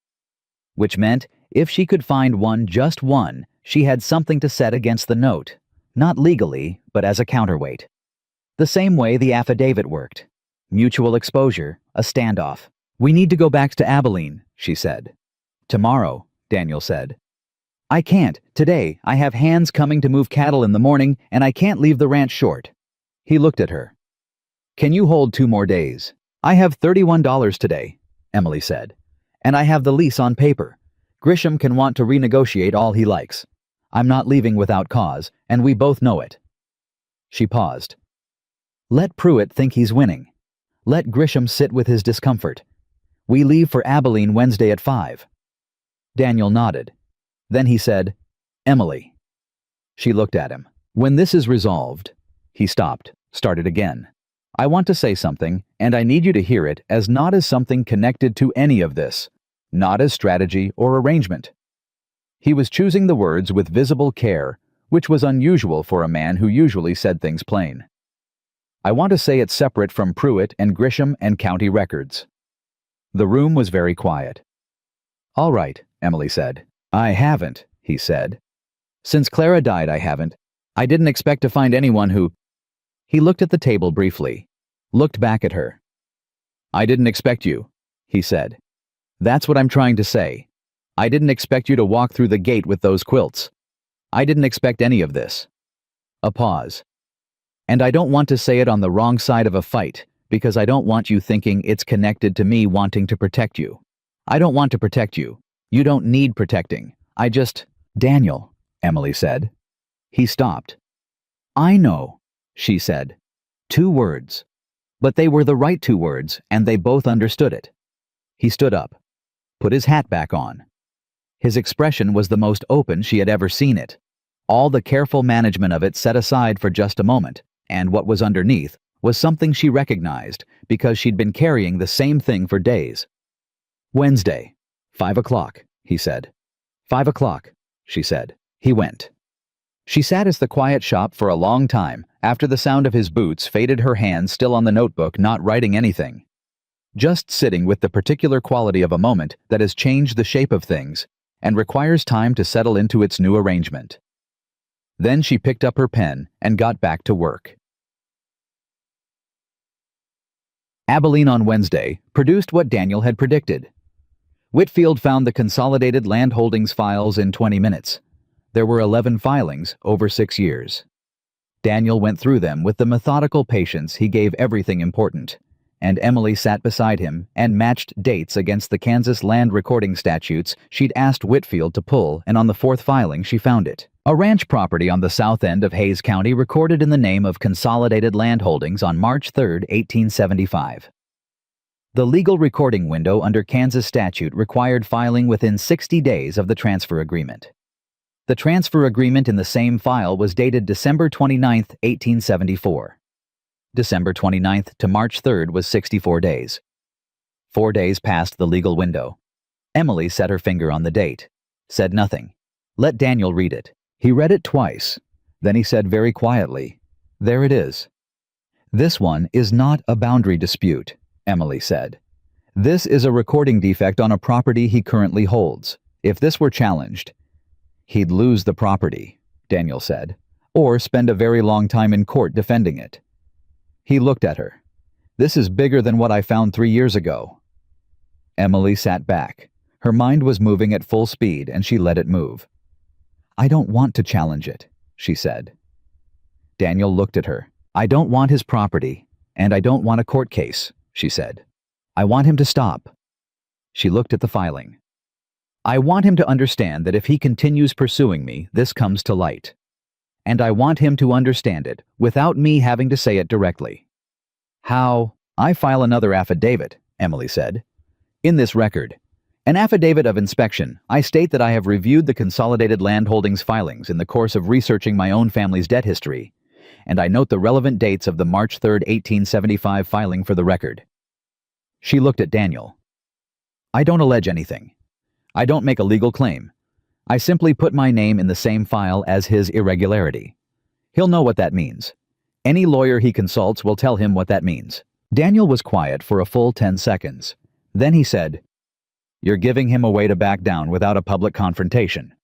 Which meant, if she could find one, just one, she had something to set against the note. Not legally, but as a counterweight. The same way the affidavit worked. Mutual exposure, a standoff. "We need to go back to Abilene," she said. "Tomorrow," Daniel said. "I can't. Today, I have hands coming to move cattle in the morning, and I can't leave the ranch short." He looked at her. "Can you hold 2 more days?" "I have $31 today," Emily said. "And I have the lease on paper. Grisham can want to renegotiate all he likes. I'm not leaving without cause, and we both know it." She paused. "Let Pruitt think he's winning. Let Grisham sit with his discomfort. We leave for Abilene Wednesday at 5. Daniel nodded. Then he said, "Emily." She looked at him. "When this is resolved," he stopped, started again. "I want to say something, and I need you to hear it as not as something connected to any of this, not as strategy or arrangement." He was choosing the words with visible care, which was unusual for a man who usually said things plain. "I want to say it separate from Pruitt and Grisham and county records." The room was very quiet. "All right," Emily said. "I haven't," he said. "Since Clara died, I haven't. I didn't expect to find anyone who—" He looked at the table briefly, looked back at her. "I didn't expect you," he said. "That's what I'm trying to say. I didn't expect you to walk through the gate with those quilts. I didn't expect any of this." A pause. "And I don't want to say it on the wrong side of a fight, because I don't want you thinking it's connected to me wanting to protect you. I don't want to protect you. You don't need protecting. I just—" "Daniel," Emily said. He stopped. "I know," she said. 2 words. But they were the right 2 words, and they both understood it. He stood up, put his hat back on. His expression was the most open she had ever seen it. All the careful management of it set aside for just a moment, and what was underneath was something she recognized because she'd been carrying the same thing for days. "Wednesday, 5 o'clock, he said. 5 o'clock, she said. He went. She sat in the quiet shop for a long time, after the sound of his boots faded, her hands still on the notebook, not writing anything. Just sitting with the particular quality of a moment that has changed the shape of things and requires time to settle into its new arrangement. Then she picked up her pen and got back to work. Abilene on Wednesday produced what Daniel had predicted. Whitfield found the consolidated land holdings files in 20 minutes. There were 11 filings over 6 years. Daniel went through them with the methodical patience he gave everything important, and Emily sat beside him and matched dates against the Kansas land recording statutes she'd asked Whitfield to pull, and on the 4th filing she found it. A ranch property on the south end of Hays County recorded in the name of Consolidated Land Holdings on March 3, 1875. The legal recording window under Kansas statute required filing within 60 days of the transfer agreement. The transfer agreement in the same file was dated December 29, 1874. December 29th to March 3rd was 64 days. 4 days past the legal window. Emily set her finger on the date, said nothing. Let Daniel read it. He read it twice. Then he said very quietly, "There it is." "This one is not a boundary dispute," Emily said. "This is a recording defect on a property he currently holds. If this were challenged, he'd lose the property," Daniel said, "or spend a very long time in court defending it." He looked at her. "This is bigger than what I found 3 years ago." Emily sat back. Her mind was moving at full speed, and she let it move. "I don't want to challenge it," she said. Daniel looked at her. "I don't want his property, and I don't want a court case," she said. "I want him to stop." She looked at the filing. "I want him to understand that if he continues pursuing me, this comes to light. And I want him to understand it without me having to say it directly." "How?" "I file another affidavit," Emily said. "In this record, an affidavit of inspection, I state that I have reviewed the Consolidated Land Holdings filings in the course of researching my own family's debt history, and I note the relevant dates of the March 3, 1875 filing for the record." She looked at Daniel. "I don't allege anything. I don't make a legal claim. I simply put my name in the same file as his irregularity. He'll know what that means. Any lawyer he consults will tell him what that means." Daniel was quiet for a full 10 seconds. Then he said, "You're giving him a way to back down without a public confrontation."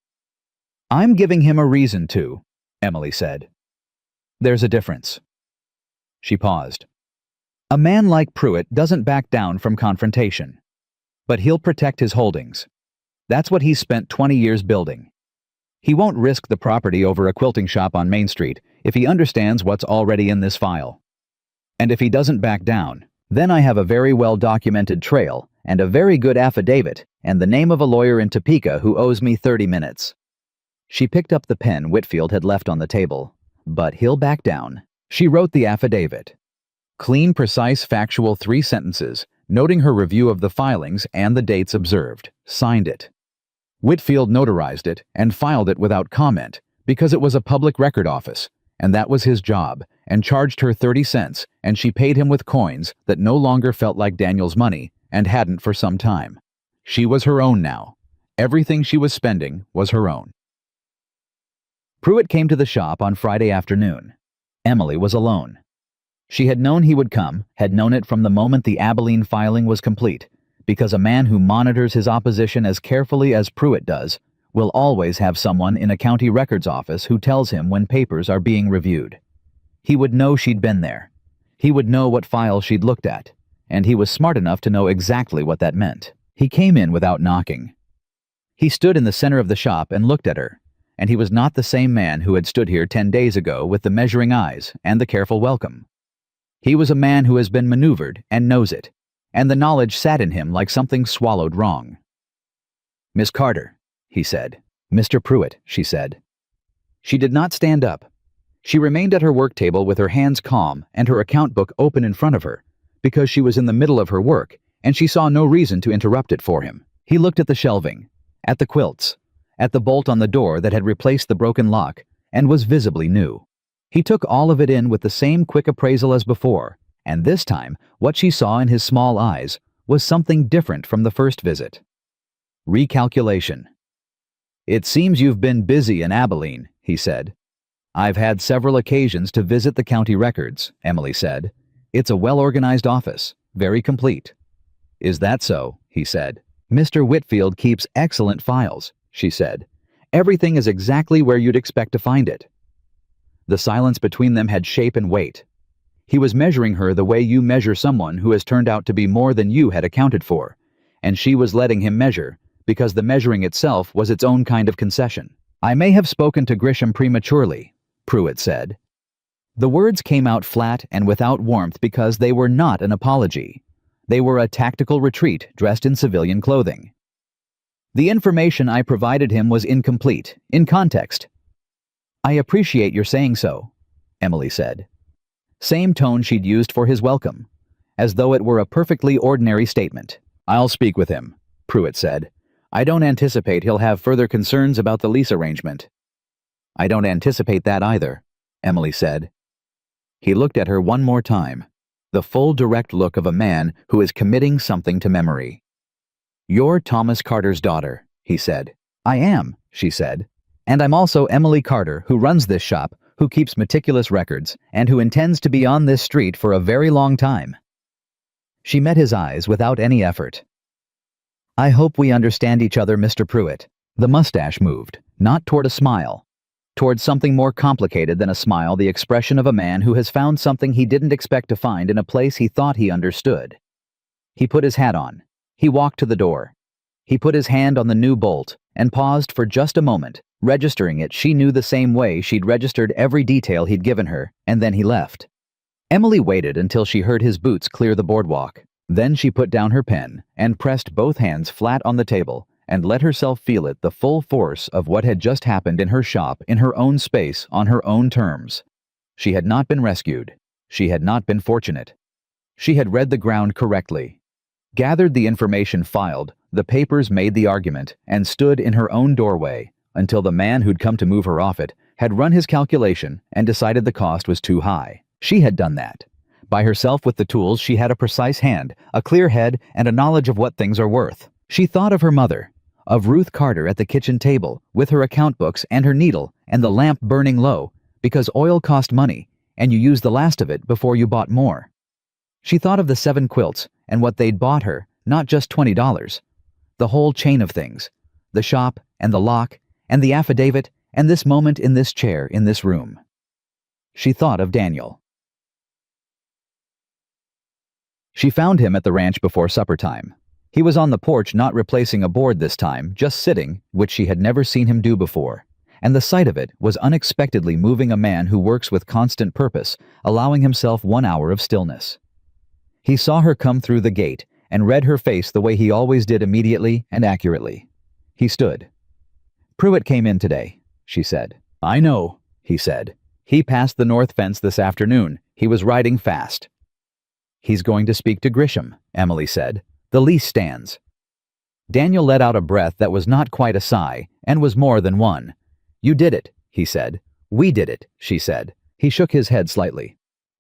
"I'm giving him a reason to," Emily said. "There's a difference." She paused. "A man like Pruitt doesn't back down from confrontation. But he'll protect his holdings. That's what he's spent 20 years building. He won't risk the property over a quilting shop on Main Street if he understands what's already in this file. And if he doesn't back down, then I have a very well-documented trail and a very good affidavit and the name of a lawyer in Topeka who owes me 30 minutes. She picked up the pen Whitfield had left on the table. "But he'll back down." She wrote the affidavit. Clean, precise, factual 3 sentences, noting her review of the filings and the dates observed. Signed it. Whitfield notarized it and filed it without comment because it was a public record office, and that was his job, and charged her 30 cents, and she paid him with coins that no longer felt like Daniel's money and hadn't for some time. She was her own now. Everything she was spending was her own. Pruitt came to the shop on Friday afternoon. Emily was alone. She had known he would come, had known it from the moment the Abilene filing was complete, because a man who monitors his opposition as carefully as Pruitt does will always have someone in a county records office who tells him when papers are being reviewed. He would know she'd been there. He would know what file she'd looked at, and he was smart enough to know exactly what that meant. He came in without knocking. He stood in the center of the shop and looked at her, and he was not the same man who had stood here 10 days ago with the measuring eyes and the careful welcome. He was a man who has been maneuvered and knows it, and the knowledge sat in him like something swallowed wrong. "Miss Carter," he said. "Mr. Pruitt," she said. She did not stand up. She remained at her work table with her hands calm and her account book open in front of her, because she was in the middle of her work, and she saw no reason to interrupt it for him. He looked at the shelving, at the quilts, at the bolt on the door that had replaced the broken lock and was visibly new. He took all of it in with the same quick appraisal as before, and this time what she saw in his small eyes was something different from the first visit. Recalculation. "It seems you've been busy in Abilene," he said. "I've had several occasions to visit the county records," Emily said. "It's a well-organized office, very complete." "Is that so?" he said. "Mr. Whitfield keeps excellent files," she said. "Everything is exactly where you'd expect to find it." The silence between them had shape and weight. He was measuring her the way you measure someone who has turned out to be more than you had accounted for, and she was letting him measure, because the measuring itself was its own kind of concession. "I may have spoken to Grisham prematurely," Pruitt said. The words came out flat and without warmth because they were not an apology. They were a tactical retreat dressed in civilian clothing. "The information I provided him was incomplete, in context." "I appreciate your saying so," Emily said. Same tone she'd used for his welcome, as though it were a perfectly ordinary statement. "I'll speak with him," Pruitt said. "I don't anticipate he'll have further concerns about the lease arrangement." "I don't anticipate that either," Emily said. He looked at her one more time, the full direct look of a man who is committing something to memory. "You're Thomas Carter's daughter," he said. "I am," she said. "And I'm also Emily Carter, who runs this shop, who keeps meticulous records, and who intends to be on this street for a very long time." She met his eyes without any effort. "I hope we understand each other, Mr. Pruitt." The mustache moved, not toward a smile, toward something more complicated than a smile, the expression of a man who has found something he didn't expect to find in a place he thought he understood. He put his hat on. He walked to the door. He put his hand on the new bolt and paused for just a moment, registering it she knew the same way she'd registered every detail he'd given her, and then he left. Emily waited until she heard his boots clear the boardwalk. Then she put down her pen and pressed both hands flat on the table and let herself feel it, the full force of what had just happened in her shop, in her own space, on her own terms. She had not been rescued. She had not been fortunate. She had read the ground correctly, gathered the information, filed the papers, made the argument, and stood in her own doorway until the man who'd come to move her off it had run his calculation and decided the cost was too high. She had done that. By herself with the tools, she had a precise hand, a clear head, and a knowledge of what things are worth. She thought of her mother, of Ruth Carter at the kitchen table, with her account books and her needle and the lamp burning low, because oil cost money, and you used the last of it before you bought more. She thought of the 7 quilts and what they'd bought her, not just $20. The whole chain of things, the shop and the lock and the affidavit and this moment in this chair in this room. She thought of Daniel. She found him at the ranch before supper time. He was on the porch, not replacing a board this time, just sitting, which she had never seen him do before. And the sight of it was unexpectedly moving a man who works with constant purpose, allowing himself 1 hour of stillness. He saw her come through the gate and read her face the way he always did, immediately and accurately. He stood. "Pruitt came in today," she said. "I know," he said. "He passed the north fence this afternoon. He was riding fast." "He's going to speak to Grisham," Emily said. "The lease stands." Daniel let out a breath that was not quite a sigh, and was more than one. "You did it," he said. "We did it," she said. He shook his head slightly.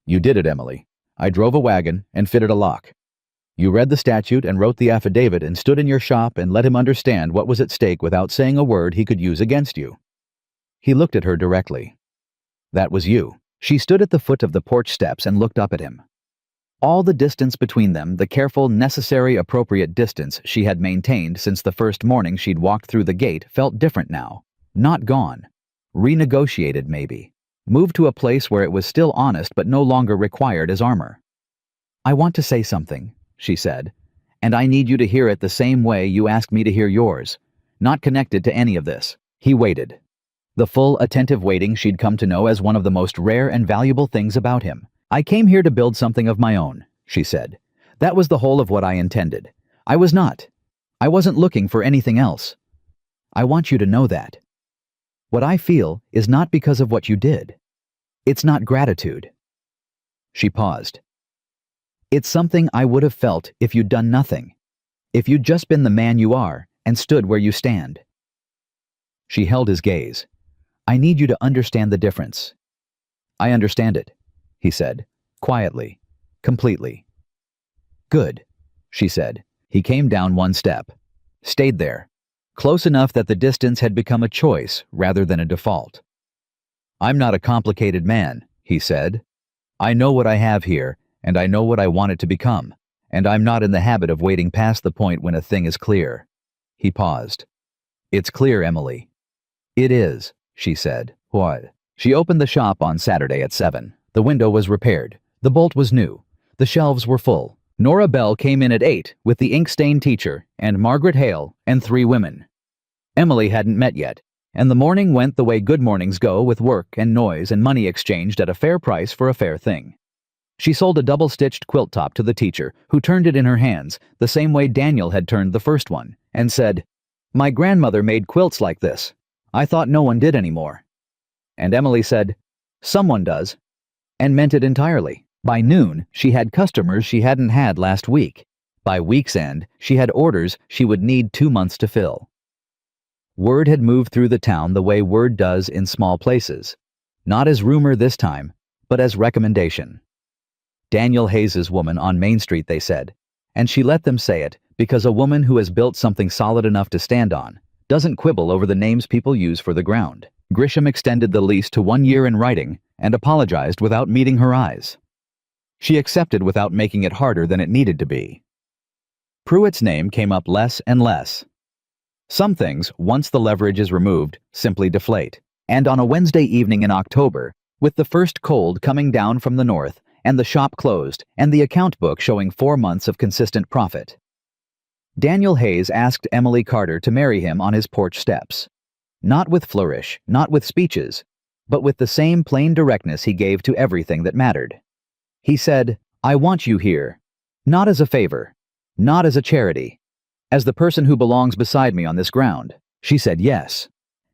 "You did it, Emily. I drove a wagon and fitted a lock. You read the statute and wrote the affidavit and stood in your shop and let him understand what was at stake without saying a word he could use against you." He looked at her directly. "That was you." She stood at the foot of the porch steps and looked up at him. All the distance between them, the careful, necessary, appropriate distance she had maintained since the first morning she'd walked through the gate, felt different now. Not gone. Renegotiated, maybe. Moved to a place where it was still honest but no longer required as armor. "I want to say something," she said, "and I need you to hear it the same way you asked me to hear yours. Not connected to any of this." He waited. The full, attentive waiting she'd come to know as one of the most rare and valuable things about him. "I came here to build something of my own," she said. "That was the whole of what I intended. I wasn't looking for anything else. I want you to know that. What I feel is not because of what you did. It's not gratitude." She paused. "It's something I would have felt if you'd done nothing. If you'd just been the man you are and stood where you stand." She held his gaze. "I need you to understand the difference." "I understand it," he said, quietly, completely. "Good," she said. He came down 1 step. Stayed there. Close enough that the distance had become a choice rather than a default. "I'm not a complicated man," he said. "I know what I have here, and I know what I want it to become, and I'm not in the habit of waiting past the point when a thing is clear." He paused. "It's clear, Emily." "It is," she said. "What?" She opened the shop on Saturday at 7. The window was repaired. The bolt was new. The shelves were full. Nora Bell came in at 8 with the ink-stained teacher and Margaret Hale and 3 women. Emily hadn't met yet, and the morning went the way good mornings go, with work and noise and money exchanged at a fair price for a fair thing. She sold a double-stitched quilt top to the teacher, who turned it in her hands the same way Daniel had turned the first one, and said, "My grandmother made quilts like this. I thought no one did anymore." And Emily said, "Someone does," and meant it entirely. By noon, she had customers she hadn't had last week. By week's end, she had orders she would need 2 months to fill. Word had moved through the town the way word does in small places. Not as rumor this time, but as recommendation. Daniel Hayes's woman on Main Street, they said, and she let them say it because a woman who has built something solid enough to stand on doesn't quibble over the names people use for the ground. Grisham extended the lease to 1 year in writing and apologized without meeting her eyes. She accepted without making it harder than it needed to be. Pruitt's name came up less and less. Some things, once the leverage is removed, simply deflate. And on a Wednesday evening in October, with the first cold coming down from the north, and the shop closed, and the account book showing 4 months of consistent profit, Daniel Hayes asked Emily Carter to marry him on his porch steps. Not with flourish, not with speeches, but with the same plain directness he gave to everything that mattered. He said, "I want you here, not as a favor, not as a charity, as the person who belongs beside me on this ground." She said yes,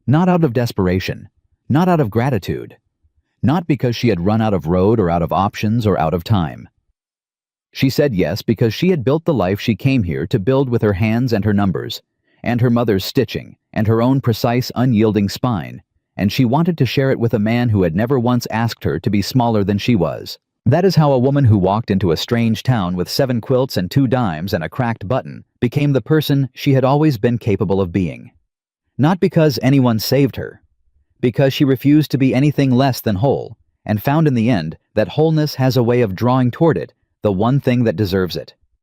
not out of desperation, not out of gratitude, not because she had run out of road or out of options or out of time. She said yes because she had built the life she came here to build with her hands and her numbers, and her mother's stitching, and her own precise, unyielding spine, and she wanted to share it with a man who had never once asked her to be smaller than she was. That is how a woman who walked into a strange town with 7 quilts and 2 dimes and a cracked button became the person she had always been capable of being. Not because anyone saved her, because she refused to be anything less than whole, and found in the end that wholeness has a way of drawing toward it the one thing that deserves it.